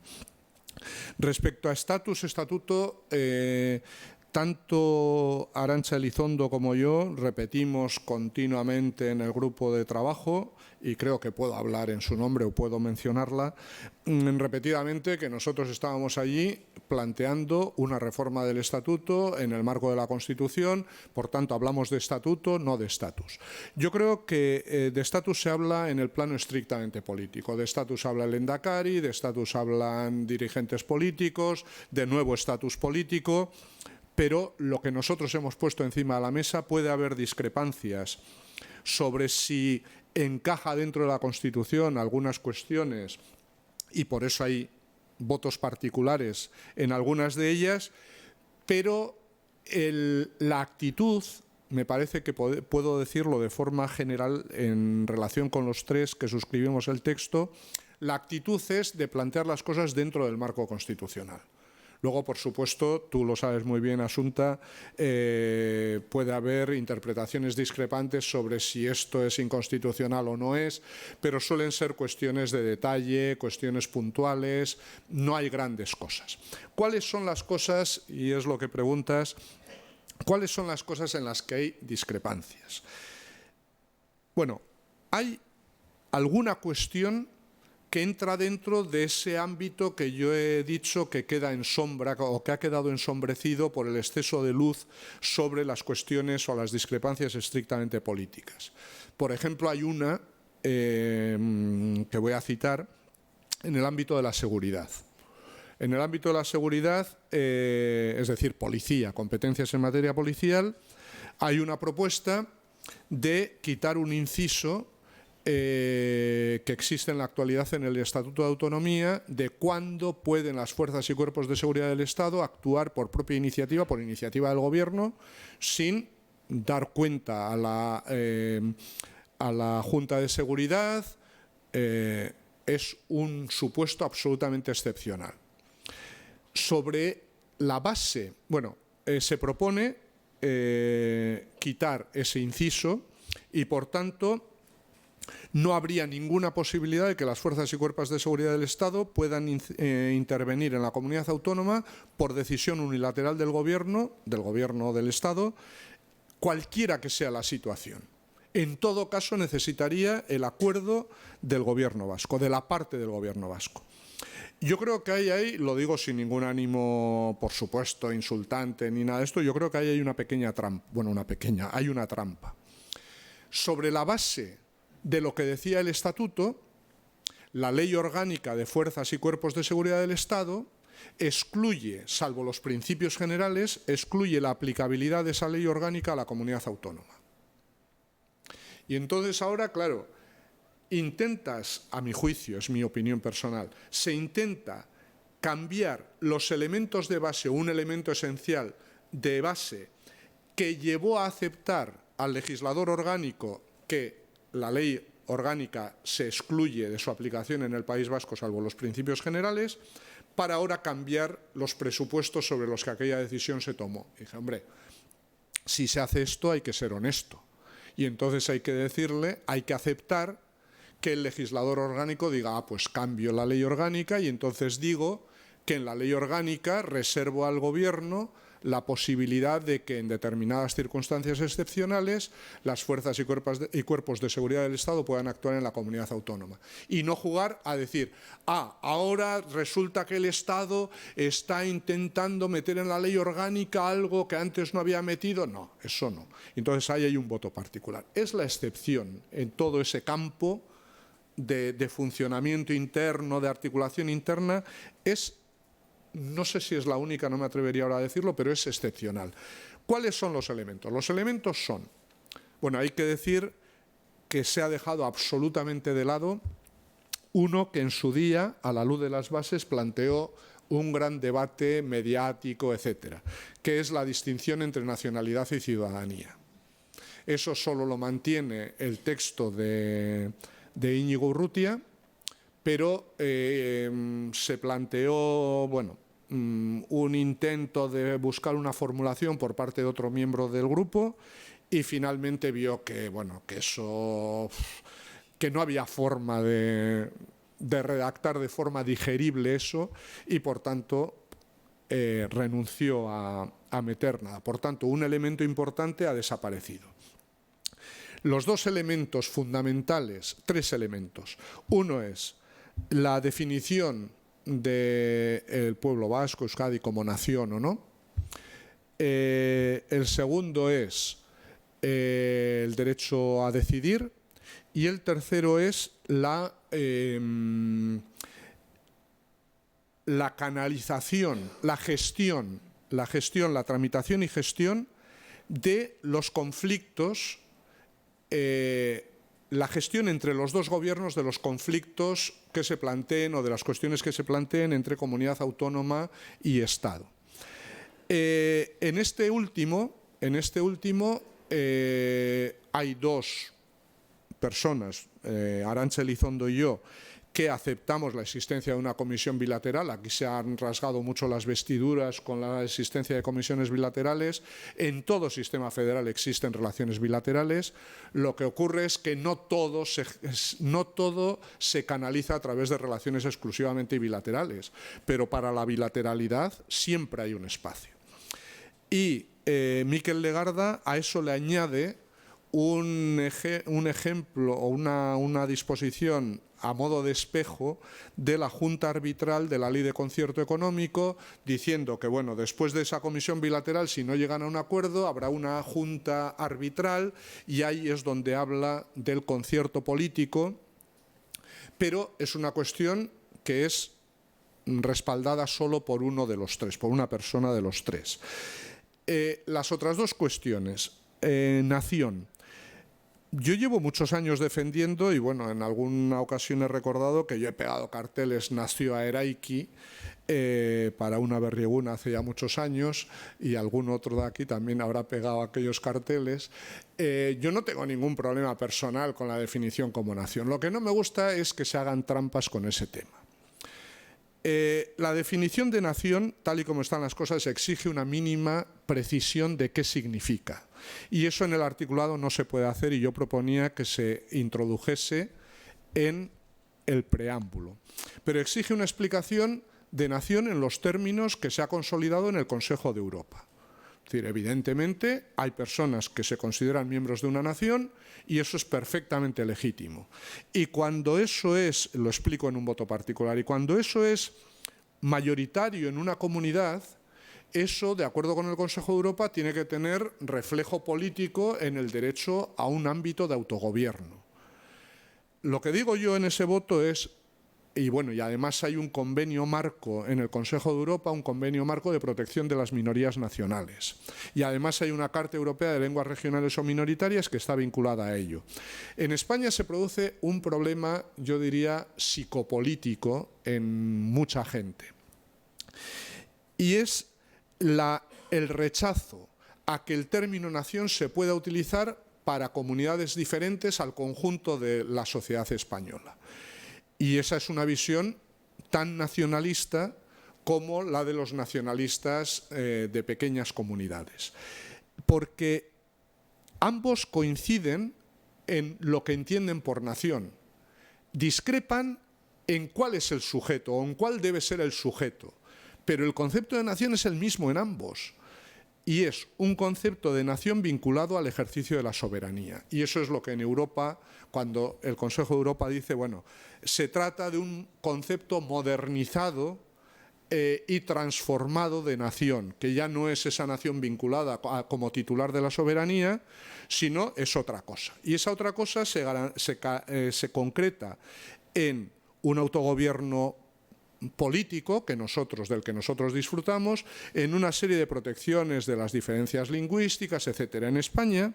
Speaker 3: Respecto a estatuto, tanto Arantxa Elizondo como yo repetimos continuamente en el grupo de trabajo, y creo que puedo hablar en su nombre o puedo mencionarla, repetidamente que nosotros estábamos allí planteando una reforma del estatuto en el marco de la Constitución. Por tanto, hablamos de estatuto, no de estatus. Yo creo que de estatus se habla en el plano estrictamente político. De estatus habla el Lehendakari, de estatus hablan dirigentes políticos, de nuevo estatus político. Pero lo que nosotros hemos puesto encima de la mesa, puede haber discrepancias sobre si encaja dentro de la Constitución algunas cuestiones, y por eso hay votos particulares en algunas de ellas, pero la actitud, me parece que puedo decirlo de forma general en relación con los tres que suscribimos el texto, la actitud es de plantear las cosas dentro del marco constitucional. Luego, por supuesto, tú lo sabes muy bien, Asunta, puede haber interpretaciones discrepantes sobre si esto es inconstitucional o no es, pero suelen ser cuestiones de detalle, cuestiones puntuales, no hay grandes cosas. ¿Cuáles son las cosas, y es lo que preguntas, cuáles son las cosas en las que hay discrepancias? Bueno, hay alguna cuestión que entra dentro de ese ámbito que yo he dicho que queda en sombra o que ha quedado ensombrecido por el exceso de luz sobre las cuestiones o las discrepancias estrictamente políticas. Por ejemplo, hay una que voy a citar en el ámbito de la seguridad. En el ámbito de la seguridad, es decir, policía, competencias en materia policial, hay una propuesta de quitar un inciso que existe en la actualidad en el Estatuto de Autonomía de cuándo pueden las fuerzas y cuerpos de seguridad del Estado actuar por propia iniciativa, por iniciativa del Gobierno, sin dar cuenta a la Junta de Seguridad. Es un supuesto absolutamente excepcional. Sobre la base, se propone quitar ese inciso y, por tanto, no habría ninguna posibilidad de que las fuerzas y cuerpos de seguridad del Estado puedan intervenir en la comunidad autónoma por decisión unilateral del Gobierno del Estado, cualquiera que sea la situación. En todo caso, necesitaría el acuerdo del Gobierno vasco, de la parte del Gobierno vasco. Yo creo que ahí, lo digo sin ningún ánimo, por supuesto, insultante ni nada de esto, yo creo que ahí hay una pequeña trampa. Hay una trampa. Sobre la base de lo que decía el Estatuto, la Ley Orgánica de Fuerzas y Cuerpos de Seguridad del Estado excluye, salvo los principios generales, excluye la aplicabilidad de esa ley orgánica a la comunidad autónoma. Y entonces ahora, claro, intentas, a mi juicio, es mi opinión personal, se intenta cambiar los elementos de base o un elemento esencial de base que llevó a aceptar al legislador orgánico que la ley orgánica se excluye de su aplicación en el País Vasco, salvo los principios generales, para ahora cambiar los presupuestos sobre los que aquella decisión se tomó. Y dije, hombre, si se hace esto hay que ser honesto. Y entonces hay que decirle, hay que aceptar que el legislador orgánico diga, pues cambio la ley orgánica y entonces digo que en la ley orgánica reservo al Gobierno la posibilidad de que en determinadas circunstancias excepcionales las fuerzas y cuerpos de seguridad del Estado puedan actuar en la comunidad autónoma. Y no jugar a decir, ahora resulta que el Estado está intentando meter en la ley orgánica algo que antes no había metido. No, eso no. Entonces ahí hay un voto particular. Es la excepción en todo ese campo de funcionamiento interno, de articulación interna, no sé si es la única, no me atrevería ahora a decirlo, pero es excepcional. ¿Cuáles son los elementos? Los elementos son, hay que decir que se ha dejado absolutamente de lado uno que en su día, a la luz de las bases, planteó un gran debate mediático, etcétera, que es la distinción entre nacionalidad y ciudadanía. Eso solo lo mantiene el texto de Íñigo Urrutia, pero se planteó, bueno, un intento de buscar una formulación por parte de otro miembro del grupo y finalmente vio que, bueno, que no había forma de redactar de forma digerible eso y por tanto renunció a meter nada. Por tanto, un elemento importante ha desaparecido. Los dos elementos fundamentales, tres elementos. Uno es la definición del pueblo vasco, Euskadi, como nación o no. El segundo es el derecho a decidir. Y el tercero es la canalización, la gestión, la tramitación y gestión de los conflictos, la gestión entre los dos gobiernos de los conflictos que se planteen o de las cuestiones que se planteen entre comunidad autónoma y Estado. En este último hay dos personas, Arantxa Elizondo y yo, que aceptamos la existencia de una comisión bilateral. Aquí se han rasgado mucho las vestiduras con la existencia de comisiones bilaterales. En todo sistema federal existen relaciones bilaterales. Lo que ocurre es que no todo se canaliza a través de relaciones exclusivamente bilaterales, pero para la bilateralidad siempre hay un espacio. Y Mikel Legarda a eso le añade un ejemplo o una disposición a modo de espejo de la Junta Arbitral de la Ley de Concierto Económico, diciendo que, bueno, después de esa comisión bilateral, si no llegan a un acuerdo, habrá una Junta Arbitral y ahí es donde habla del concierto político, pero es una cuestión que es respaldada solo por uno de los tres, por una persona de los tres. Las otras dos cuestiones, nación. Yo llevo muchos años defendiendo y, bueno, en alguna ocasión he recordado que yo he pegado carteles Nazio a Eraiki para una berrieguna hace ya muchos años y algún otro de aquí también habrá pegado aquellos carteles. Yo no tengo ningún problema personal con la definición como nación. Lo que no me gusta es que se hagan trampas con ese tema. La definición de nación, tal y como están las cosas, exige una mínima precisión de qué significa. Y eso en el articulado no se puede hacer y yo proponía que se introdujese en el preámbulo. Pero exige una explicación de nación en los términos que se ha consolidado en el Consejo de Europa. Es decir, evidentemente hay personas que se consideran miembros de una nación y eso es perfectamente legítimo. Y cuando eso es, lo explico en un voto particular, y cuando eso es mayoritario en una comunidad, eso, de acuerdo con el Consejo de Europa, tiene que tener reflejo político en el derecho a un ámbito de autogobierno. Lo que digo yo en ese voto es, y bueno, y además hay un convenio marco en el Consejo de Europa, un convenio marco de protección de las minorías nacionales. Y además hay una Carta Europea de Lenguas Regionales o Minoritarias que está vinculada a ello. En España se produce un problema, yo diría, psicopolítico en mucha gente. Y es el rechazo a que el término nación se pueda utilizar para comunidades diferentes al conjunto de la sociedad española. Y esa es una visión tan nacionalista como la de los nacionalistas de pequeñas comunidades. Porque ambos coinciden en lo que entienden por nación. Discrepan en cuál es el sujeto o en cuál debe ser el sujeto. Pero el concepto de nación es el mismo en ambos. Y es un concepto de nación vinculado al ejercicio de la soberanía. Y eso es lo que en Europa, cuando el Consejo de Europa dice, bueno, se trata de un concepto modernizado y transformado de nación, que ya no es esa nación vinculada como titular de la soberanía, sino es otra cosa. Y esa otra cosa se concreta en un autogobierno político del que nosotros disfrutamos, en una serie de protecciones de las diferencias lingüísticas, etcétera. En España,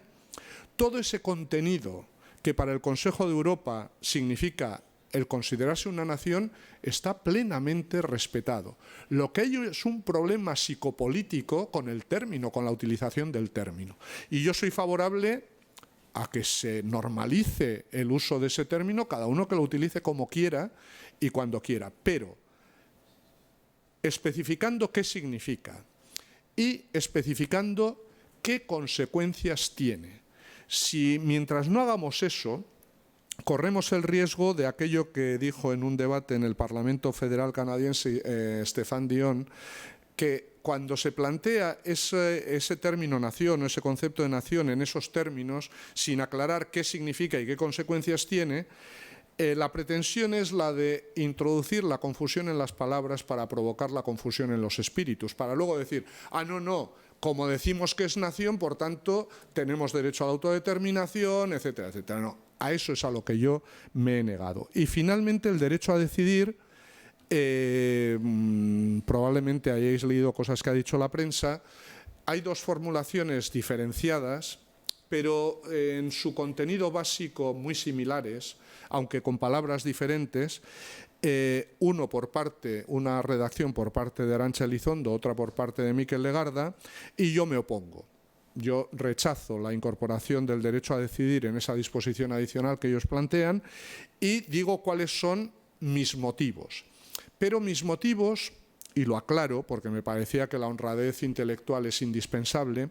Speaker 3: todo ese contenido que para el Consejo de Europa significa el considerarse una nación está plenamente respetado. Lo que hay es un problema psicopolítico con el término, con la utilización del término. Y yo soy favorable a que se normalice el uso de ese término, cada uno que lo utilice como quiera y cuando quiera, pero especificando qué significa y especificando qué consecuencias tiene. Si mientras no hagamos eso, corremos el riesgo de aquello que dijo en un debate en el Parlamento Federal canadiense Stéphane Dion, que cuando se plantea ese término nación o ese concepto de nación en esos términos, sin aclarar qué significa y qué consecuencias tiene, la pretensión es la de introducir la confusión en las palabras para provocar la confusión en los espíritus, para luego decir, no, como decimos que es nación, por tanto, tenemos derecho a la autodeterminación, etcétera, etcétera. No, a eso es a lo que yo me he negado. Y finalmente el derecho a decidir, probablemente hayáis leído cosas que ha dicho la prensa, hay dos formulaciones diferenciadas, pero en su contenido básico muy similares, aunque con palabras diferentes, una redacción por parte de Arantxa Elizondo, otra por parte de Mikel Legarda, y yo me opongo. Yo rechazo la incorporación del derecho a decidir en esa disposición adicional que ellos plantean y digo cuáles son mis motivos. Pero mis motivos, y lo aclaro porque me parecía que la honradez intelectual es indispensable,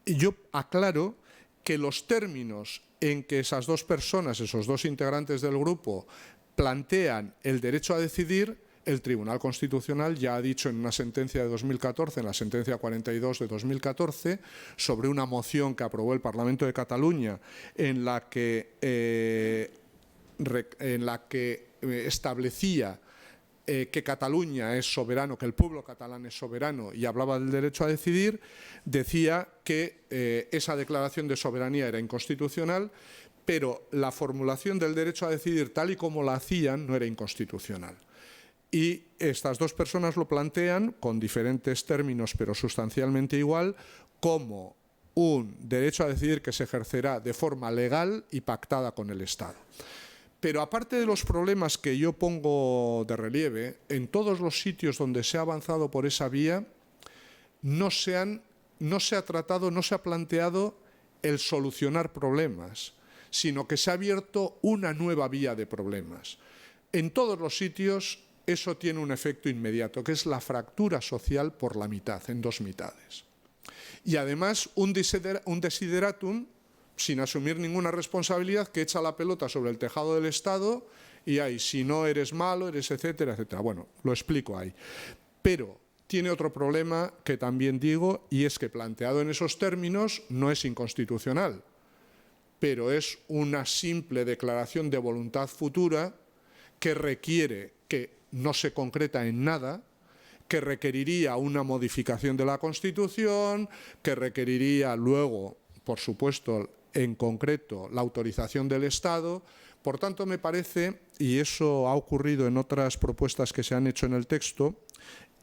Speaker 3: yo aclaro que los términos en que esas dos personas, esos dos integrantes del grupo, plantean el derecho a decidir, el Tribunal Constitucional ya ha dicho en una sentencia de 2014, en la sentencia 42 de 2014, sobre una moción que aprobó el Parlamento de Cataluña en la que establecía que Cataluña es soberano, que el pueblo catalán es soberano y hablaba del derecho a decidir, decía que esa declaración de soberanía era inconstitucional, pero la formulación del derecho a decidir tal y como la hacían no era inconstitucional. Y estas dos personas lo plantean con diferentes términos, pero sustancialmente igual, como un derecho a decidir que se ejercerá de forma legal y pactada con el Estado. Pero aparte de los problemas que yo pongo de relieve, en todos los sitios donde se ha avanzado por esa vía, no se ha planteado el solucionar problemas, sino que se ha abierto una nueva vía de problemas. En todos los sitios eso tiene un efecto inmediato, que es la fractura social por la mitad, en dos mitades. Y además un desideratum sin asumir ninguna responsabilidad, que echa la pelota sobre el tejado del Estado y ahí, si no eres malo, eres etcétera, etcétera. Bueno, lo explico ahí. Pero tiene otro problema que también digo, y es que planteado en esos términos no es inconstitucional, pero es una simple declaración de voluntad futura que requiere, que no se concreta en nada, que requeriría una modificación de la Constitución, que requeriría luego, por supuesto, en concreto, la autorización del Estado. Por tanto, me parece, y eso ha ocurrido en otras propuestas que se han hecho en el texto,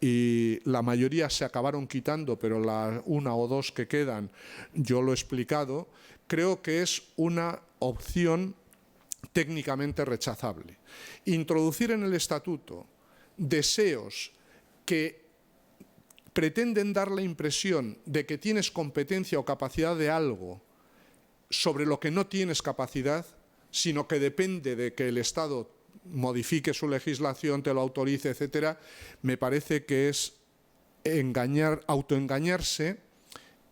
Speaker 3: y la mayoría se acabaron quitando, pero una o dos que quedan, yo lo he explicado, creo que es una opción técnicamente rechazable. Introducir en el Estatuto deseos que pretenden dar la impresión de que tienes competencia o capacidad de algo sobre lo que no tienes capacidad, sino que depende de que el Estado modifique su legislación, te lo autorice, etcétera, me parece que es autoengañarse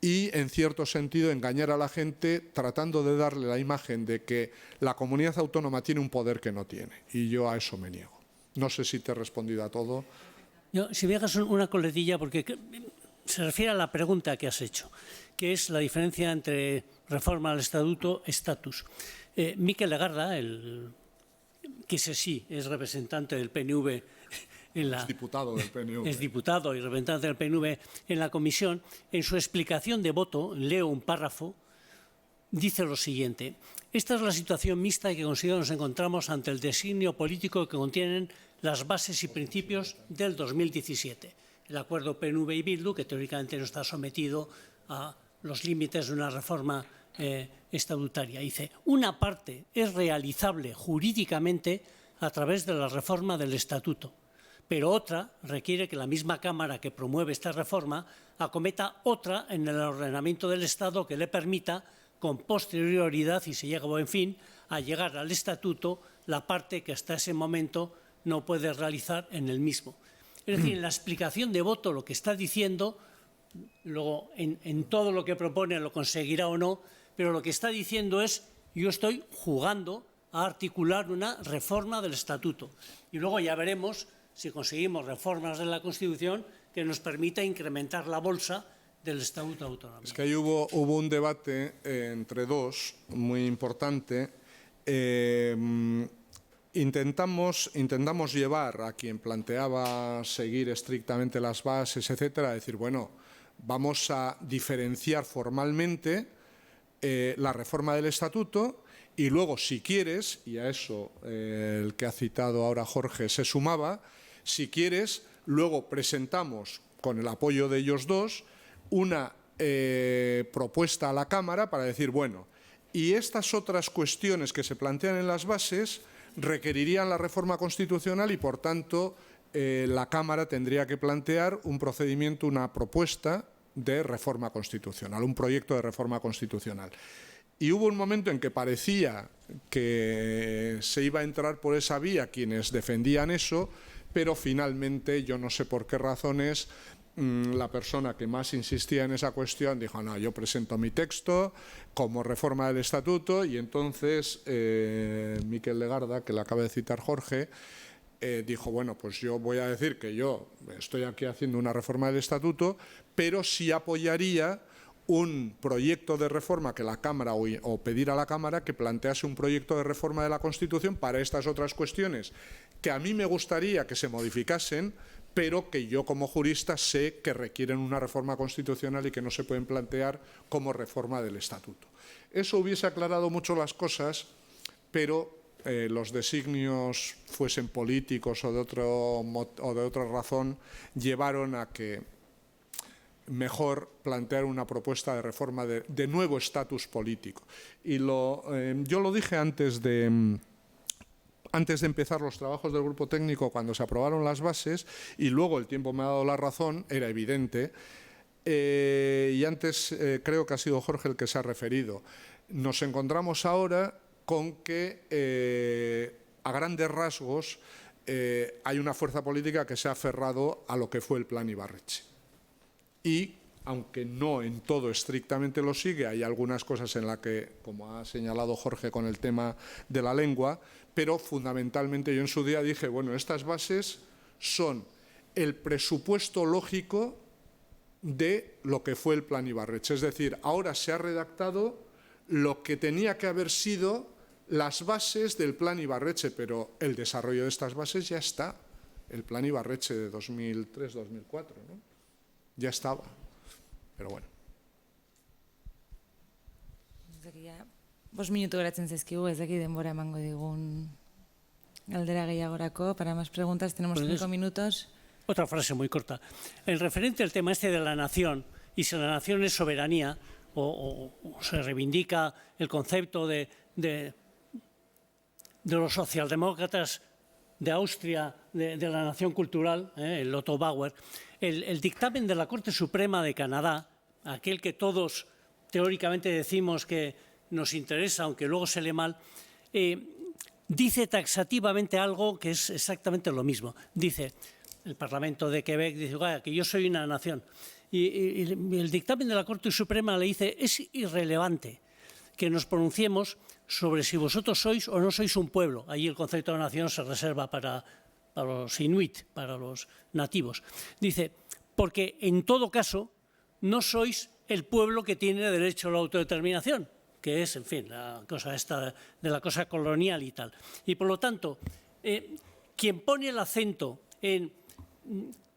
Speaker 3: y, en cierto sentido, engañar a la gente tratando de darle la imagen de que la comunidad autónoma tiene un poder que no tiene. Y yo a eso me niego. No sé si te he respondido a todo.
Speaker 1: Yo, si me dejas una coletilla, porque se refiere a la pregunta que has hecho, que es la diferencia entre reforma al estatuto, estatus. Mikel Legarda, que sí es representante del PNV en la...
Speaker 3: Es diputado del PNV.
Speaker 1: Es diputado y representante del PNV en la comisión, en su explicación de voto, leo un párrafo, dice lo siguiente: esta es la situación mixta en que consigo nos encontramos ante el designio político que contienen las bases y principios del 2017. El acuerdo PNV y Bildu, que teóricamente no está sometido a los límites de una reforma estatutaria. Dice, una parte es realizable jurídicamente a través de la reforma del estatuto, pero otra requiere que la misma Cámara que promueve esta reforma acometa otra en el ordenamiento del Estado que le permita con posterioridad y se llega a buen fin a llegar al estatuto la parte que hasta ese momento no puede realizar en el mismo. Es decir, en la explicación de voto lo que está diciendo, luego en todo lo que propone lo conseguirá o no, pero lo que está diciendo es: yo estoy jugando a articular una reforma del estatuto. Y luego ya veremos si conseguimos reformas de la Constitución que nos permita incrementar la bolsa del Estatuto de Autonomía.
Speaker 3: Es que ahí hubo un debate entre dos muy importante. Intentamos llevar a quien planteaba seguir estrictamente las bases, etcétera, a decir, bueno, vamos a diferenciar formalmente la reforma del Estatuto y luego, si quieres, y a eso el que ha citado ahora Jorge se sumaba, si quieres, luego presentamos, con el apoyo de ellos dos, una propuesta a la Cámara para decir, bueno, y estas otras cuestiones que se plantean en las bases requerirían la reforma constitucional y, por tanto, la Cámara tendría que plantear un procedimiento, una propuesta de reforma constitucional, un proyecto de reforma constitucional. Y hubo un momento en que parecía que se iba a entrar por esa vía quienes defendían eso, pero finalmente, yo no sé por qué razones, la persona que más insistía en esa cuestión dijo, no, yo presento mi texto como reforma del Estatuto, y entonces Miquel Legarda, que le acaba de citar Jorge, dijo, bueno, pues yo voy a decir que yo estoy aquí haciendo una reforma del Estatuto, pero sí apoyaría un proyecto de reforma que la Cámara o pedir a la Cámara que plantease un proyecto de reforma de la Constitución para estas otras cuestiones que a mí me gustaría que se modificasen, pero que yo como jurista sé que requieren una reforma constitucional y que no se pueden plantear como reforma del Estatuto. Eso hubiese aclarado mucho las cosas, pero los designios, fuesen políticos o de otra razón, llevaron a que mejor plantear una propuesta de reforma de nuevo estatus político. Y yo lo dije antes de empezar los trabajos del grupo técnico, cuando se aprobaron las bases, y luego el tiempo me ha dado la razón, era evidente, y antes creo que ha sido Jorge el que se ha referido. Nos encontramos ahora con que, a grandes rasgos, hay una fuerza política que se ha aferrado a lo que fue el Plan Ibarretxe. Y, aunque no en todo estrictamente lo sigue, hay algunas cosas en las que, como ha señalado Jorge con el tema de la lengua, pero fundamentalmente yo en su día dije, bueno, estas bases son el presupuesto lógico de lo que fue el Plan Ibarretxe. Es decir, ahora se ha redactado lo que tenía que haber sido las bases del Plan Ibarretxe, pero el desarrollo de estas bases ya está. El Plan Ibarretxe de 2003-2004, ¿no? Ya estaba, pero bueno.
Speaker 2: 5 minutu geratzen zaizkigu, ez dakit denbora emango digun galdera gehiagorako. Para más preguntas tenemos 5 minutos.
Speaker 1: Otra frase muy corta. En referente al tema este de la nación, y si la nación es soberanía, o se reivindica el concepto de los socialdemócratas de Austria, de la nación cultural, el Otto Bauer, el dictamen de la Corte Suprema de Canadá, aquel que todos teóricamente decimos que nos interesa, aunque luego se lee mal, dice taxativamente algo que es exactamente lo mismo. Dice, el Parlamento de Quebec dice que yo soy una nación. Y el dictamen de la Corte Suprema le dice, es irrelevante que nos pronunciemos sobre si vosotros sois o no sois un pueblo. Allí el concepto de nación se reserva para los inuit, para los nativos. Dice, porque en todo caso no sois el pueblo que tiene derecho a la autodeterminación, que es, en fin, la cosa esta de la cosa colonial y tal. Y por lo tanto, quien pone el acento en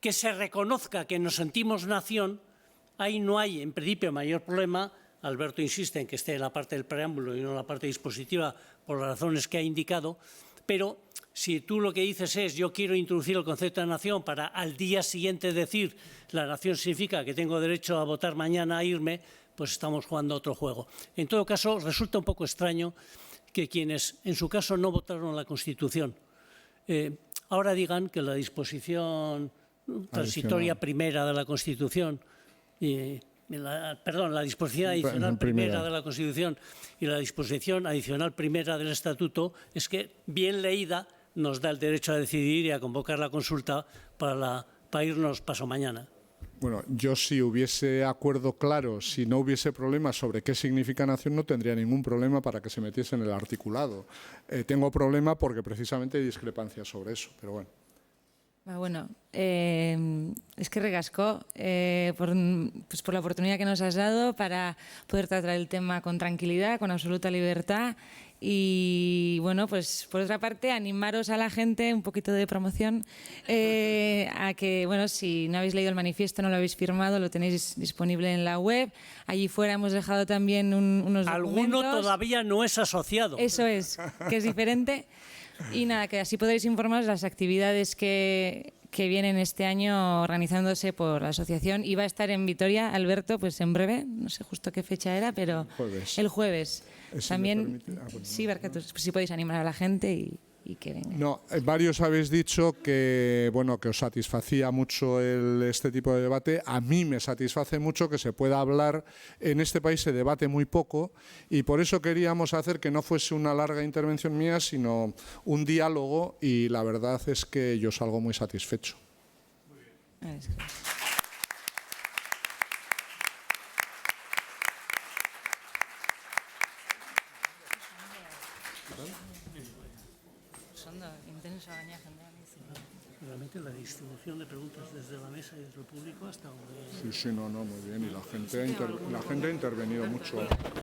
Speaker 1: que se reconozca que nos sentimos nación, ahí no hay, en principio, mayor problema. Alberto insiste en que esté en la parte del preámbulo y no en la parte dispositiva por las razones que ha indicado, pero si tú lo que dices es yo quiero introducir el concepto de nación para al día siguiente decir la nación significa que tengo derecho a votar mañana a irme, pues estamos jugando otro juego. En todo caso, resulta un poco extraño que quienes en su caso no votaron la Constitución ahora digan que la disposición transitoria primera de la Constitución la disposición adicional primera de la Constitución y la disposición adicional primera del Estatuto es que, bien leída, nos da el derecho a decidir y a convocar la consulta para irnos paso mañana.
Speaker 3: Bueno, yo si hubiese acuerdo claro, si no hubiese problemas sobre qué significa nación, no tendría ningún problema para que se metiese en el articulado. Tengo problema porque precisamente hay discrepancias sobre eso, pero bueno.
Speaker 2: Bueno, es que recasco por la oportunidad que nos has dado para poder tratar el tema con tranquilidad, con absoluta libertad. Y bueno, pues por otra parte, animaros a la gente, un poquito de promoción, a que, bueno, si no habéis leído el manifiesto, no lo habéis firmado, lo tenéis disponible en la web. Allí fuera hemos dejado también unos documentos.
Speaker 1: Alguno todavía no es asociado.
Speaker 2: Eso es, que es diferente. Y nada, que así podréis informaros de las actividades que vienen este año organizándose por la asociación. Iba a estar en Vitoria, Alberto, pues en breve, no sé justo qué fecha era, pero el jueves. También, sí, si podéis animar a la gente y que venga.
Speaker 3: No, varios habéis dicho que, bueno, que os satisfacía mucho este tipo de debate. A mí me satisface mucho que se pueda hablar. En este país se debate muy poco y por eso queríamos hacer que no fuese una larga intervención mía, sino un diálogo, y la verdad es que yo salgo muy satisfecho.
Speaker 2: Muy bien.
Speaker 1: Realmente la distribución de preguntas desde la mesa y desde el público hasta donde...
Speaker 3: Sí, no, muy bien. Y la gente ha intervenido mucho.